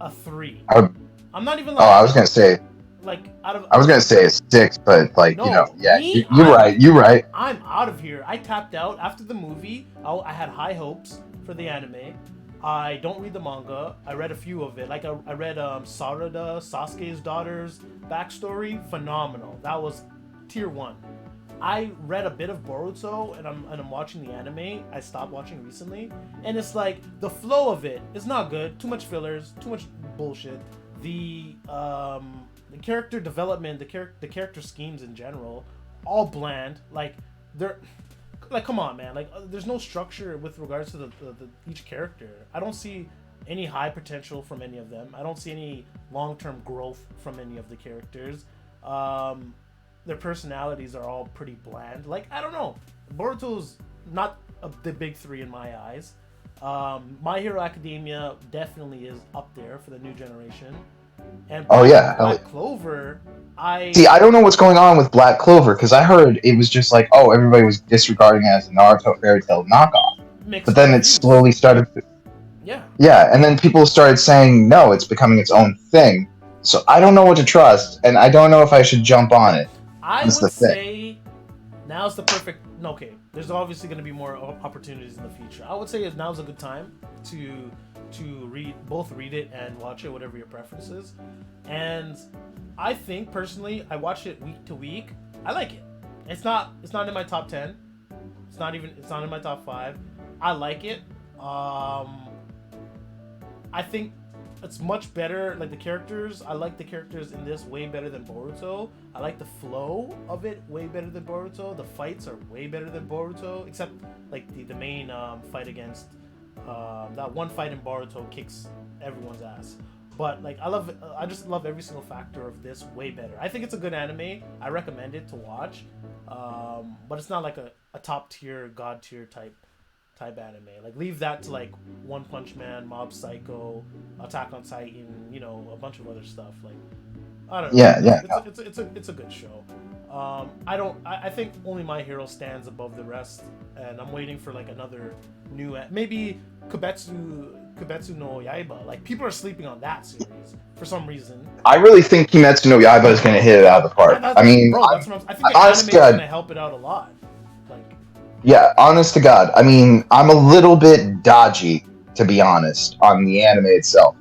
a 3. I would, I'm not even oh, like out of I was gonna say a 6, but like no yeah, me. you're right. You're right. I'm out of here. I tapped out after the movie. I had high hopes for the anime. I don't read the manga. I read a few of it. Like I read Sarada, Sasuke's daughter's backstory. Phenomenal. That was tier 1. I read a bit of Boruto and I'm watching the anime. I stopped watching recently, and it's like the flow of it is not good. Too much fillers, too much bullshit. The character development, the character schemes in general, all bland. Like they're like come on man. Like there's no structure with regards to the each character. I don't see any high potential from any of them. I don't see any long-term growth from any of the characters. Their personalities are all pretty bland. Like I don't know, Boruto's not the big 3 in my eyes. My Hero Academia definitely is up there for the new generation. And Oh yeah. Black Clover, See, I don't know what's going on with Black Clover because I heard it was just like, oh, everybody was disregarding it as a Naruto fairy tale knockoff, but mixed then it reviews. slowly started. Yeah, Yeah, and then people started saying no, it's becoming its own thing. So I don't know what to trust, and I don't know if I should jump on it. I That's would the thing. say now's the perfect. Okay, there's obviously going to be more opportunities in the future. I would say now's a good time to read it and watch it, whatever your preference is. And I think personally, I watch it week to week. I like it. It's not in my top 10. It's not in my top 5. I like it. I think it's much better. Like the characters, I like the characters in this way better than Boruto. I like the flow of it way better than Boruto. The fights are way better than Boruto, except like the main fight against that one fight in Boruto kicks everyone's ass. But like I just love every single factor of this way better. I think it's a good anime. I recommend it to watch, but it's not like a top tier, god tier type anime. Like leave that to like One Punch Man, Mob Psycho, Attack on Titan, a bunch of other stuff. Like I don't know. Yeah. It's a good show. I think only My Hero stands above the rest, and I'm waiting for like another new maybe Kibetsu no Yaiba. Like people are sleeping on that series for some reason. I really think Kimetsu no Yaiba is going to hit it out of the park. I mean, bro, that's what I think the honest anime is to going to help it out a lot. Like yeah, honest to God. I mean, I'm a little bit dodgy, to be honest, on the anime itself.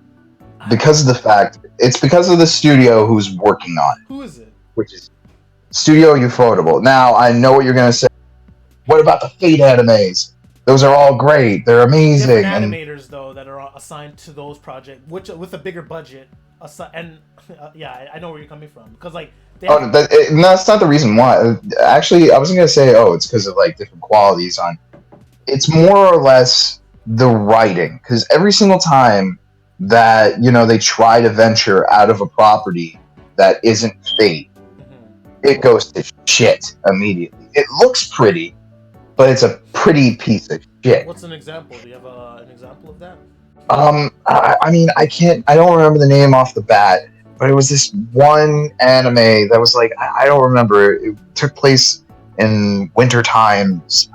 Because of the fact, it's because of the studio who's working on it, who is it? which is Studio Ufotable. Now, I know what you're going to say. What about the Fate animes? Those are all great. They're amazing. Different animators though that are assigned to those projects, which with a bigger budget. And yeah, I know where you're coming from because like No, that's not the reason why. Actually, I wasn't going to say, oh, it's because of like different qualities on. It's more or less the writing, because every single time that they try to venture out of a property that isn't Fate, it goes to shit immediately. It looks pretty, but it's a pretty piece of shit. What's an example? Do you have an example of that? I mean, I don't remember the name off the bat, but it was this one anime that was like, I don't remember. It took place in winter times.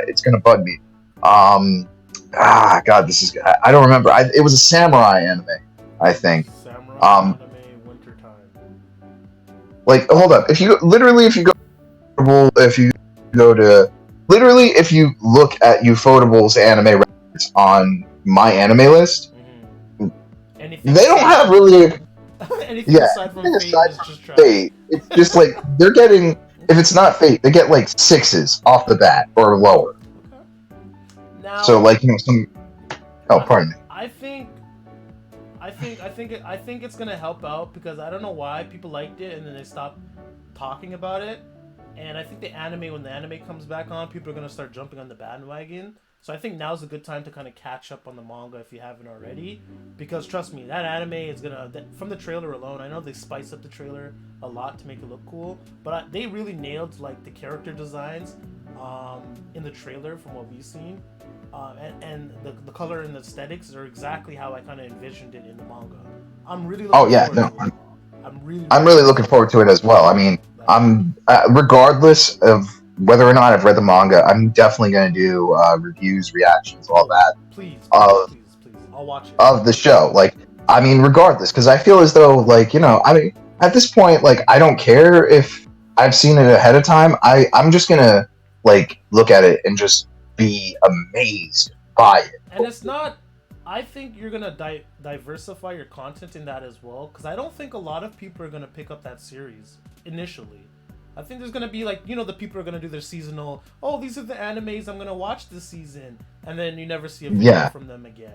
It's gonna bug me. God, I don't remember. It was a samurai anime, I think. Samurai anime, winter time. Like, hold up. If you go to literally, if you look at Ufotable's anime records on my anime list, Anything they don't aside have from really, anything yeah, aside from anything Fate aside is from just trash. Fate. It's just like they're getting, if it's not Fate, they get like sixes off the bat or lower. Okay. So Now, like, some, oh, I, pardon me. I think I think it's gonna help out because I don't know why people liked it and then they stopped talking about it. And I think when the anime comes back on, people are gonna start jumping on the bandwagon. So I think now's a good time to kind of catch up on the manga if you haven't already, because trust me, that anime is from the trailer alone. I know they spice up the trailer a lot to make it look cool, but they really nailed like the character designs in the trailer from what we've seen. And the color and the aesthetics are exactly how I kind of envisioned it in the manga. I'm really Oh looking yeah, forward no, to it. I'm really, I'm really really looking looking forward forward to it as well. I mean, like, I'm regardless of whether or not I've read the manga, I'm definitely going to do reviews, reactions, all oh, that please, please, of please, please. I'll watch it. of the show. Like, I mean, regardless, because I feel as though, like, I mean, at this point, like, I don't care if I've seen it ahead of time. I'm just gonna like look at it and just be amazed by it. And it's not. I think you're gonna diversify your content in that as well, because I don't think a lot of people are gonna pick up that series initially. I think there's gonna be like the people are gonna do their seasonal. Oh, these are the animes I'm gonna watch this season, and then you never see a video Yeah, from them again.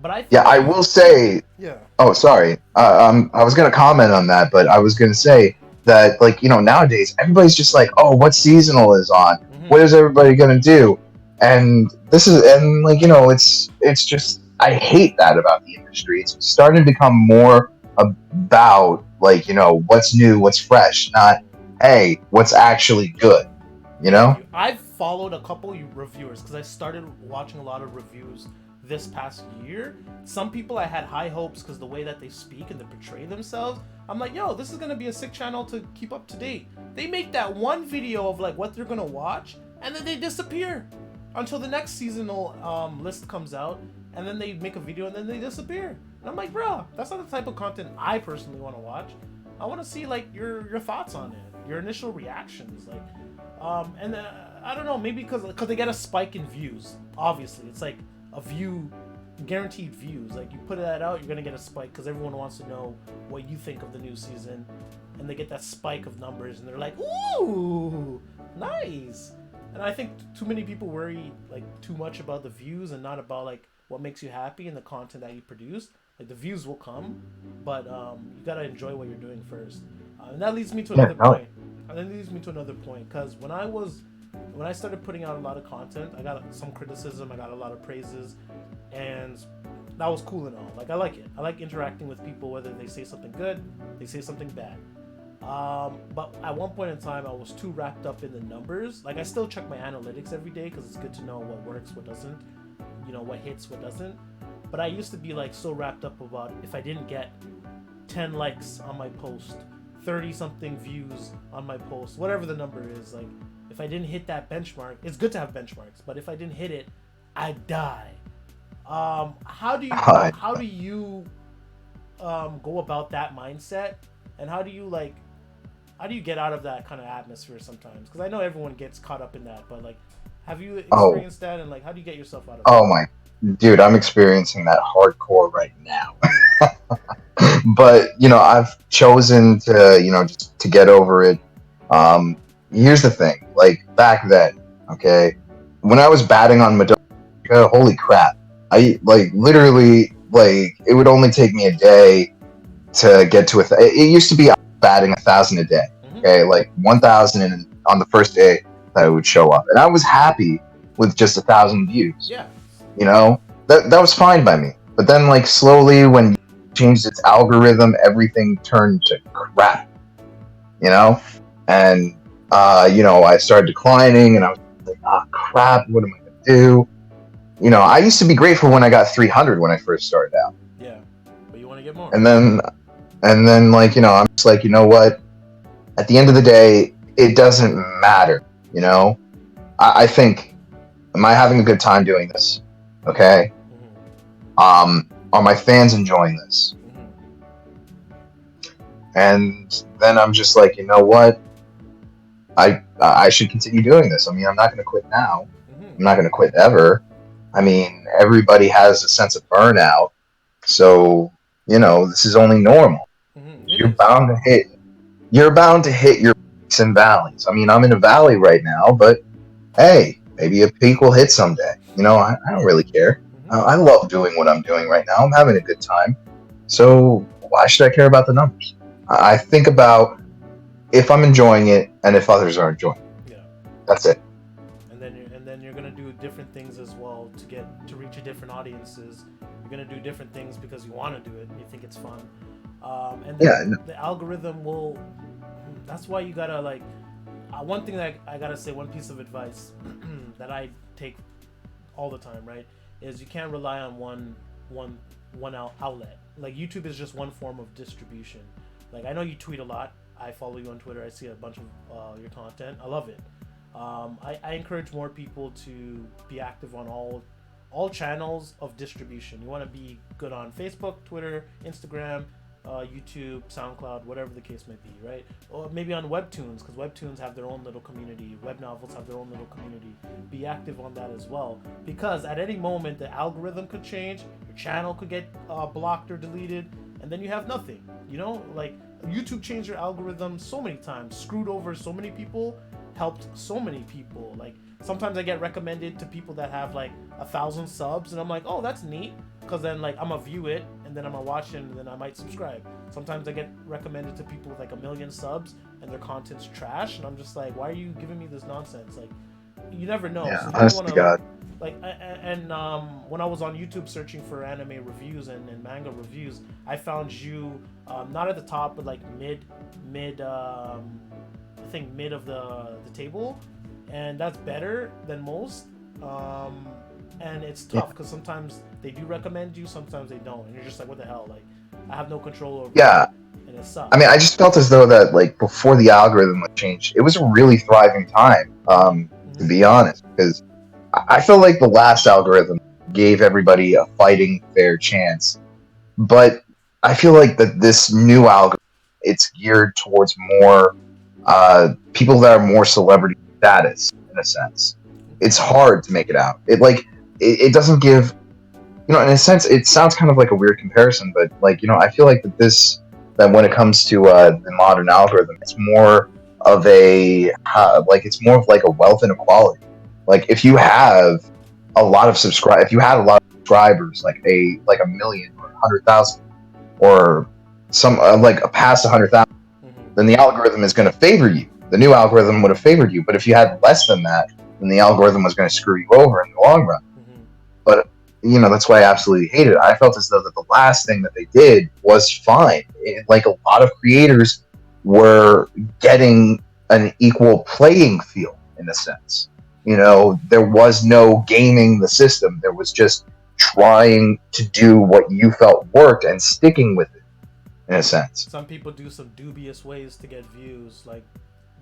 But I yeah. think I if will say. yeah, Oh, sorry. I was gonna comment on that, but I was gonna say that, like, nowadays everybody's just like, oh, what seasonal is on? What mm-hmm. is everybody gonna do? And like, it's just, I hate that about the industry. It's starting to become more about, like, what's new, what's fresh, not, hey, what's actually good. You Thank know? you. I've followed a couple reviewers because I started watching a lot of reviews this past year. Some people I had high hopes because the way that they speak and they portray themselves. I'm like, yo, this is gonna be a sick channel to keep up to date. They make that one video of like what they're gonna watch, and then they disappear until the next seasonal list comes out, and then they make a video and then they disappear. And I'm like, bro, that's not the type of content I personally want to watch. I want to see like your thoughts on it, your initial reactions, like, and I don't know, maybe because they get a spike in views. Obviously, it's like a view, guaranteed views. Like you put that out, you're gonna get a spike because everyone wants to know what you think of the new season, and they get that spike of numbers, and they're like, ooh, nice. And I think too many people worry like too much about the views and not about like what makes you happy and the content that you produce. Like the views will come, but you gotta enjoy what you're doing first. And that leads me to Yeah. another No. point. And that leads me to another point because when I started putting out a lot of content, I got some criticism, I got a lot of praises, and that was cool and all. Like I like it. I like interacting with people, whether they say something good, they say something bad. But at one point in time, I was too wrapped up in the numbers. Like I still check my analytics every day because it's good to know what works, what doesn't, what hits, what doesn't. But I used to be like so wrapped up about if I didn't get 10 likes on my post, 30 something views on my post, whatever the number is. Like if I didn't hit that benchmark, it's good to have benchmarks, but if I didn't hit it, I die. How do you go about that mindset, and how do you get out of that kind of atmosphere sometimes? Because I know everyone gets caught up in that, but like, have you Oh, experienced that, and like, how do you get yourself out of oh my, dude, I'm experiencing that hardcore right now. that? But I've chosen to just to get over it. Here's the thing, like back then, okay, when I was batting on Madoka, holy crap, I like literally, like, it would only take me a day to get to it used to be batting 1,000 a day, Mm-hmm. okay, like 1,000 on the first day that it would show up, and I was happy with just 1,000 views. Yeah. That was fine by me. But then, like, slowly, when changed its algorithm, everything turned to crap, and I started declining, and I was like, ah, crap, what am I gonna do? I used to be grateful when I got 300 when I first started out, Yeah. But you want to get more. and then like, I'm just like, you know what? At the end of the day, it doesn't matter. I think, am I having a good time doing this? Okay. Mm-hmm. Are my fans enjoying this? Mm-hmm. And then I'm just like, you know what? I should continue doing this. I mean, I'm not going to quit now. I'm not going to quit ever. I mean, everybody has a sense of burnout, so this is only normal. It You're is. bound to hit. You're bound to hit your peaks and valleys. I mean, I'm in a valley right now, but hey, maybe a peak will hit someday. I don't really care. I love doing what I'm doing right now. I'm having a good time. So why should I care about the numbers? I think about if I'm enjoying it and if others are enjoying it. Yeah. That's it. And then you're gonna do different things as well to reach a different audiences. You're gonna do different things because you want to do it and you think it's fun. And then Yeah. the algorithm will. That's why you gotta like. One thing that I gotta say, one piece of advice that I take all the time, right, is you can't rely on one outlet. Like YouTube is just one form of distribution. Like I know you tweet a lot. I follow you on Twitter. I see a bunch of your content. I love it. I encourage more people to be active on all channels of distribution. You want to be good on Facebook, Twitter, Instagram, YouTube, SoundCloud, whatever the case may be, right? Or maybe on Webtoons, because Webtoons have their own little community. Web novels have their own little community. Be active on that as well, because at any moment the algorithm could change, your channel could get blocked or deleted, and then you have nothing. Like YouTube changed their algorithm so many times, screwed over so many people, helped so many people. Like sometimes I get recommended to people that have like 1,000 subs, and I'm like, oh, that's neat, because then like I'm gonna view it and then I'm gonna watch it and then I might subscribe. Sometimes I get recommended to people with like 1,000,000 subs and their content's trash, and I'm just like, why are you giving me this nonsense? Like, you never know. Yeah. So you don't Honest want to to God. when I was on YouTube searching for anime reviews and manga reviews, I found you not at the top, but like mid I think mid of the table, and that's better than most. And it's tough because sometimes they do recommend you, sometimes they don't, and you're just like, what the hell? Like, I have no control over Yeah. it, and it I sucks. mean, I just felt as though that like before the algorithm was changed, it was a really thriving time. To be honest, because I feel like the last algorithm gave everybody a fighting fair chance, but I feel like that this new algorithm, it's geared towards more people that are more celebrity status in a sense. It's hard to make it out. It doesn't give, in a sense, it sounds kind of like a weird comparison, but like, I feel like that when it comes to the modern algorithm, it's more of it's more of like a wealth inequality. Like if you have if you had a lot of subscribers, like a million or 100,000 or some like past 100,000, then the algorithm is going to favor you. The new algorithm would have favored you, but if you had less than that, then the algorithm was going to screw you over in the long run. But that's why I absolutely hate it. I felt as though that the last thing that they did was fine. Like a lot of creators were getting an equal playing field in a sense. There was no gaming the system. There was just trying to do what you felt worked and sticking with it in a sense. Some people do some dubious ways to get views, like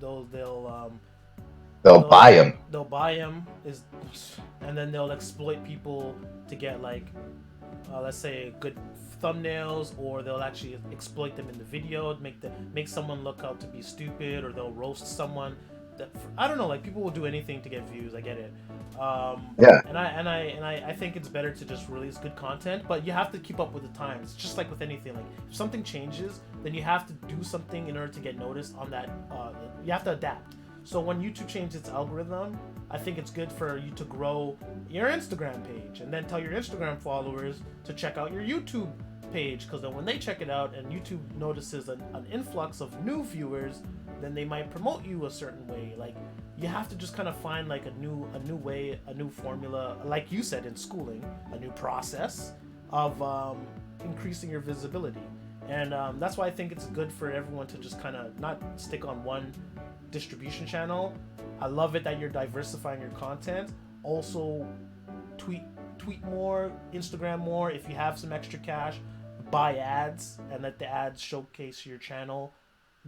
they'll They'll buy them. they'll buy them and then they'll exploit people to get like let's say good thumbnails, or they'll actually exploit them in the video, make someone look out to be stupid, or they'll roast someone. I don't know, like people will do anything to get views. I get it. Yeah. And I think it's better to just release good content, but you have to keep up with the times. Just like with anything, like if something changes, then you have to do something in order to get noticed on that. You have to adapt. So when YouTube changed its algorithm, I think it's good for you to grow your Instagram page and then tell your Instagram followers to check out your YouTube page, because then when they check it out and YouTube notices an influx of new viewers, then they might promote you a certain way. Like you have to just kind of find like a new way, a new formula, like you said in schooling, a new process of increasing your visibility. And that's why I think it's good for everyone to just kind of not stick on one distribution channel. I love it that you're diversifying your content. Also, tweet more, Instagram more. If you have some extra cash, buy ads and let the ads showcase your channel.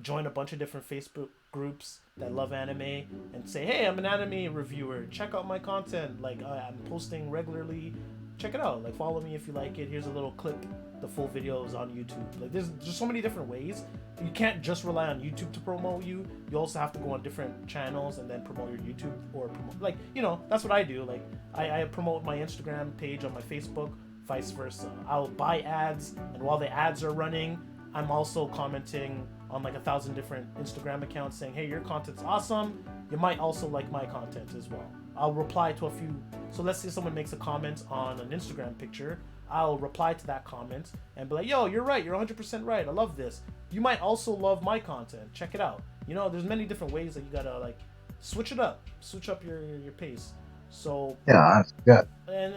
Join a bunch of different Facebook groups that love anime and say, hey, I'm an anime reviewer. Check out my content. Like I'm posting regularly. Check it out. Like follow me if you like it. Here's a little clip the full videos on YouTube. Like there's just so many different ways. You can't just rely on YouTube to promote you. You also have to go on different channels and then promote your YouTube or promote, like, you know, that's what I do. Like I promote my Instagram page on my Facebook, vice versa. I'll buy ads, and while the ads are running, I'm also commenting on like 1,000 different Instagram accounts saying, hey, your content's awesome. You might also like my content as well. I'll reply to a few. So let's say someone makes a comment on an Instagram picture. I'll reply to that comment and be like, yo, you're right. You're 100% right. I love this. You might also love my content. Check it out. You know, there's many different ways that you gotta like switch it up, switch up your pace. So Yeah, that's good. and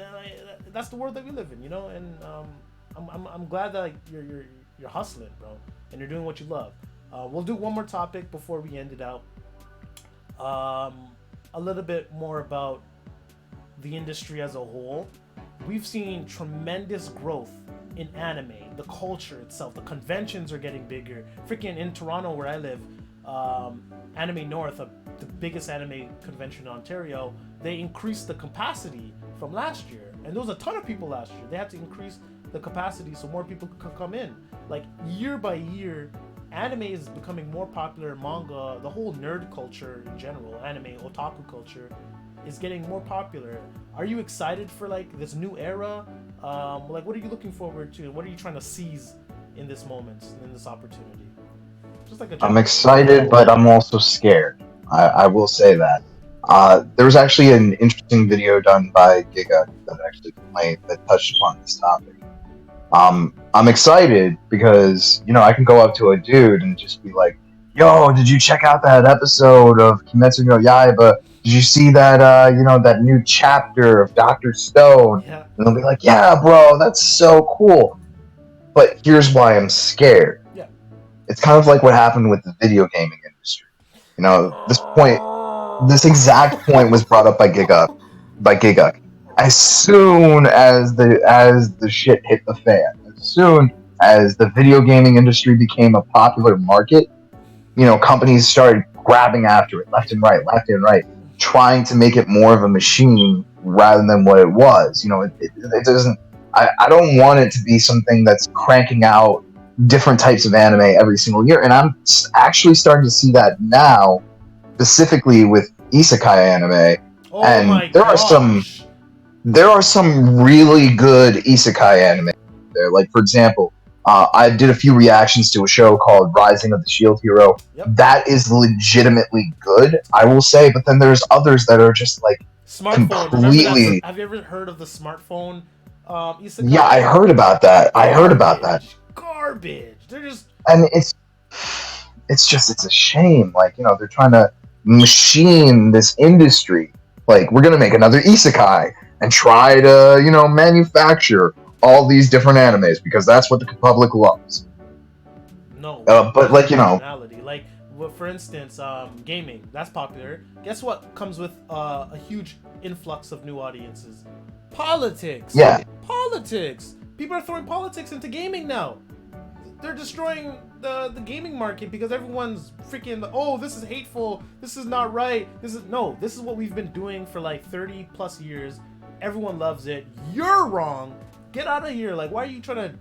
that's the world that we live in, you know. And I'm glad that like, you're hustling, bro, and you're doing what you love. We'll do one more topic before we end it out. A little bit more about the industry as a whole. We've seen tremendous growth in anime, the culture itself. The conventions are getting bigger. Freaking in Toronto, where I live, Anime North, the biggest anime convention in Ontario, they increased the capacity from last year. And there was a ton of people last year. They had to increase the capacity so more people could come in. Like year by year, anime is becoming more popular. Manga, the whole nerd culture in general, anime, otaku culture, is getting more popular. Are you excited for like this new era? Like, what are you looking forward to? What are you trying to seize in this moment, in this opportunity? Just like a I'm excited, but I'm also scared. I will say that. There was actually an interesting video done by Giga that touched upon this topic. I'm excited because, you know, I can go up to a dude and just be like, yo, did you check out that episode of Kimetsu no Yaiba? Did you see that, you know, that new chapter of Dr. Stone? Yeah. And they'll be like, yeah, bro, that's so cool. But here's why I'm scared. Yeah. It's kind of like what happened with the video gaming industry. You know, this exact point was brought up by Giga. As soon as the shit hit the fan, as soon as the video gaming industry became a popular market, you know, companies started grabbing after it left and right, trying to make it more of a machine rather than what it was. You know, it doesn't. I don't want it to be something that's cranking out different types of anime every single year, and I'm actually starting to see that now, specifically with isekai anime. Oh and my there gosh. there are some really good isekai anime there. Like, for example, I did a few reactions to a show called Rising of the Shield Hero. Yep. That is legitimately good, I will say, but then there's others that are just like Smartphone. completely. Have you ever heard of the smartphone isekai? Yeah, I heard about that. Garbage. They're just. And it's a shame. Like, you know, they're trying to machine this industry. Like, we're gonna make another isekai and try to, you know, manufacture all these different animes because that's what the public loves. No. But like, you know, like, well, for instance, gaming, that's popular. Guess what comes with a huge influx of new audiences? Politics. Yeah. Politics. People are throwing politics into gaming now. They're destroying the gaming market because everyone's freaking, oh, this is hateful. This is not right. This is what we've been doing for like 30 plus years. Everyone loves it. You're wrong. Get out of here. Like, why are you trying to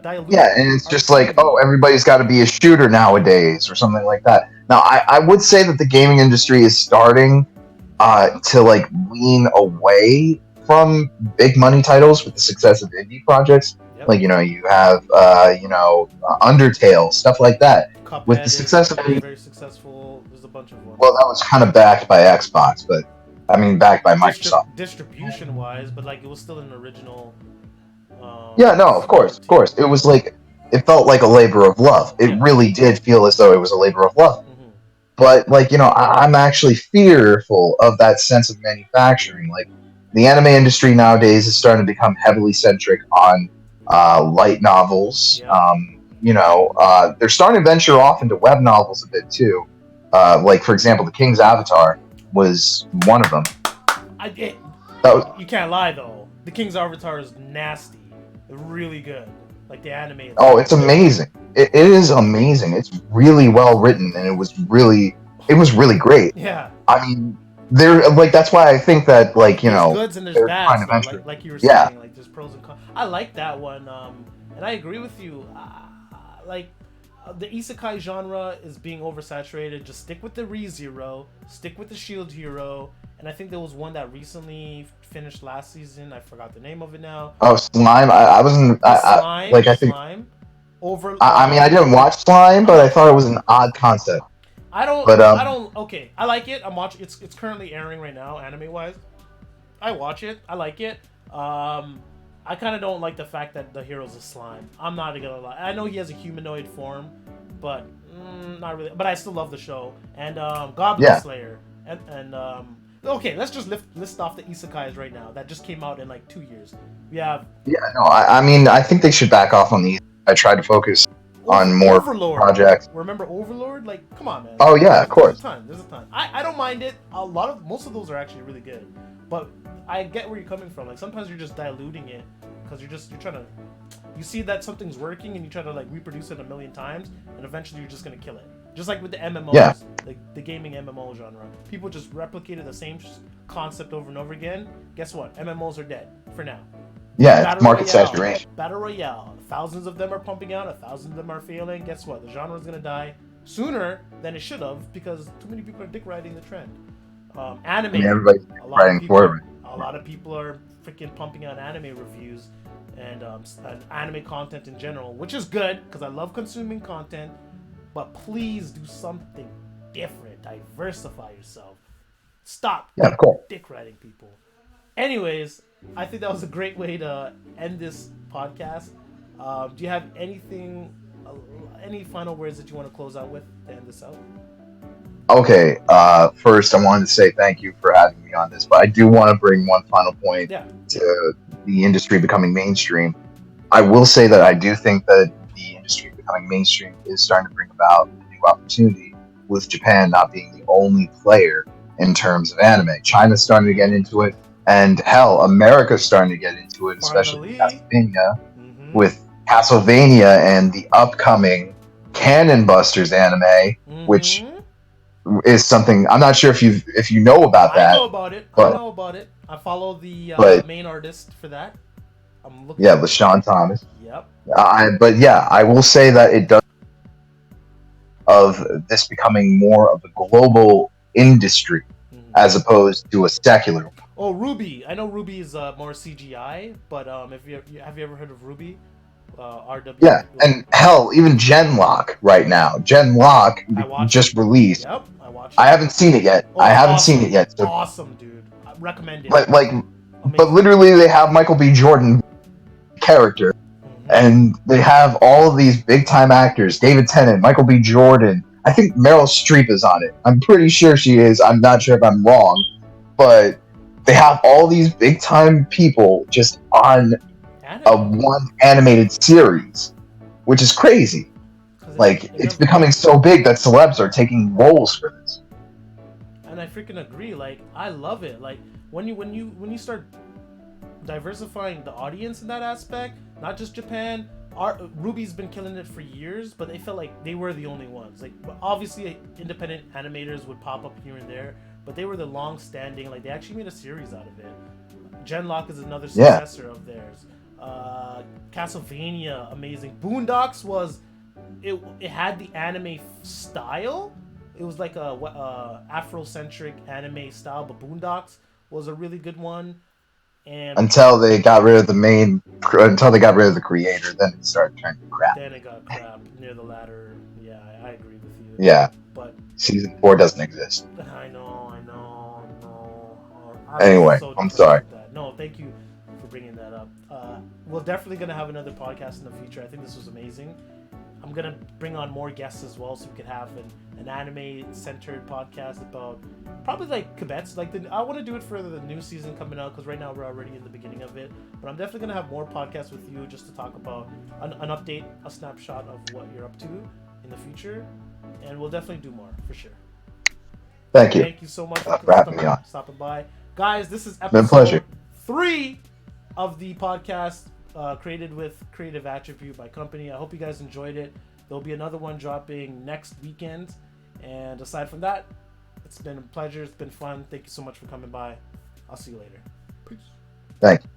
dilute? Yeah, and it's just like, oh, everybody's got to be a shooter nowadays or something like that. Now, I would say that the gaming industry is starting to like wean away from big money titles with the success of indie projects. Yep. Like, you know, you have Undertale, stuff like that. Cuphead With the success of very successful. There's a bunch of them. Well, that was kind of backed by Xbox, but I mean backed by Microsoft. Distribution wise, but like it was still an original. Yeah, no, of course. It was like, it felt like a labor of love. It really did feel as though it was a labor of love. Mm-hmm. But like, you know, I'm actually fearful of that sense of manufacturing. Like, the anime industry nowadays is starting to become heavily centric on light novels. Yeah. You know, they're starting to venture off into web novels a bit too. Like, for example, The King's Avatar was one of them. You can't lie though. The King's Avatar is nasty. Really good. Like the anime. Oh, it's amazing. It is amazing. It's really well written, and it was really great. Yeah. I mean, they're like that's why I think that like There's goods and there's they're trying bads to though, venture. like you were Yeah, saying, like there's pros and cons. I like that one, and I agree with you. Like the isekai genre is being oversaturated. Just stick with the ReZero, stick with the Shield Hero, and I think there was one that recently finished last season. I forgot the name of it now. oh, Slime. I wasn't. The Like I think. slime, over. I mean, I didn't watch Slime, but I thought it was an odd concept. But I don't. Okay, I like it. I'm watching. It's currently airing right now, anime wise. I watch it. I like it. I kind of don't like the fact that the hero's a slime. I'm not gonna lie. I know he has a humanoid form, but not really. But I still love the show. And Goblin yeah, Slayer. And okay, let's just list off the isekais right now that just came out in like 2 years. We have yeah. No, I mean, I think they should back off on these. I tried to focus on more Overlord. projects. Remember Overlord? Like, come on, man. Oh yeah, of course. There's a ton. I don't mind it. Most of those are actually really good. But I get where you're coming from. Like sometimes you're just diluting it because you're trying to. You see that something's working and you try to like reproduce it a million times, and eventually you're just gonna kill it. Just like with the MMOs, Yeah. like the gaming MMO genre, people just replicated the same concept over and over again. Guess what? MMOs are dead for now. Yeah, it's market saturation. Battle Royale. Thousands of them are pumping out. 1,000 of them are failing. Guess what? The genre is gonna die sooner than it should have because too many people are dick riding the trend. Anime. I mean, everybody's writing for it. A lot of people are freaking pumping out anime reviews and anime content in general, which is good because I love consuming content. But please do something different. Diversify yourself. Stop Yeah, cool. dick riding people. Anyways, I think that was a great way to end this podcast. Do you have anything, any final words that you want to close out with to end this out? Okay, first I wanted to say thank you for having me on this, but I do want to bring one final point to the industry becoming mainstream. I will say that I do think that the industry becoming mainstream is starting to bring about a new opportunity with Japan not being the only player in terms of anime. China's starting to get into it, and hell, America's starting to get into it, especially Castlevania, with Castlevania and the upcoming Cannon Busters anime, which is something I'm not sure if you know about that. I know about it. I follow the main artist for that. I'm looking. Yeah, LaShawn Thomas. Yep. But yeah, I will say that it does of this becoming more of a global industry as opposed to a secular one. Oh, Ruby. I know Ruby is more CGI, but have you ever heard of Ruby? RW. Yeah, and hell, even Genlock right now. Genlock just released. Yep, I watched it. I haven't seen it yet. Oh, I haven't seen it yet. So. Awesome, dude. I recommend it. But literally, they have Michael B. Jordan character, and they have all of these big time actors: David Tennant, Michael B. Jordan. I think Meryl Streep is on it. I'm pretty sure she is. I'm not sure if I'm wrong, but they have all these big time people just on a one animated series, which is crazy. Like it's becoming so big that celebs are taking roles for this. And I freaking agree. Like I love it. Like when you start diversifying the audience in that aspect, not just Japan. Ruby's been killing it for years, but they felt like they were the only ones. Like obviously, independent animators would pop up here and there, but they were the long-standing. Like they actually made a series out of it. Genlock is another successor of theirs. Castlevania, amazing. Boondocks was it had the anime style. It was like a Afrocentric anime style, but Boondocks was a really good one. And until they got rid of the creator, then it started turning crap. Then it got crap near the latter. Yeah, I agree with you. Yeah, but season 4 doesn't exist. I know. Anyway, I'm sorry. No, thank you for bringing that up. We're definitely gonna have another podcast in the future. I think this was amazing. I'm gonna bring on more guests as well, so we could have an anime-centered podcast about probably like Kibetsu. I want to do it for the new season coming out because right now we're already in the beginning of it. But I'm definitely gonna have more podcasts with you just to talk about an update, a snapshot of what you're up to in the future, and we'll definitely do more for sure. Thank you. Thank you so much for stopping by, guys. This is episode 3 of the podcast. Created with Creative Attribute by Company. I hope you guys enjoyed it. There'll be another one dropping next weekend. And aside from that, It's been a pleasure. It's been fun. Thank you so much for coming by. I'll see you later. Peace. Thank you.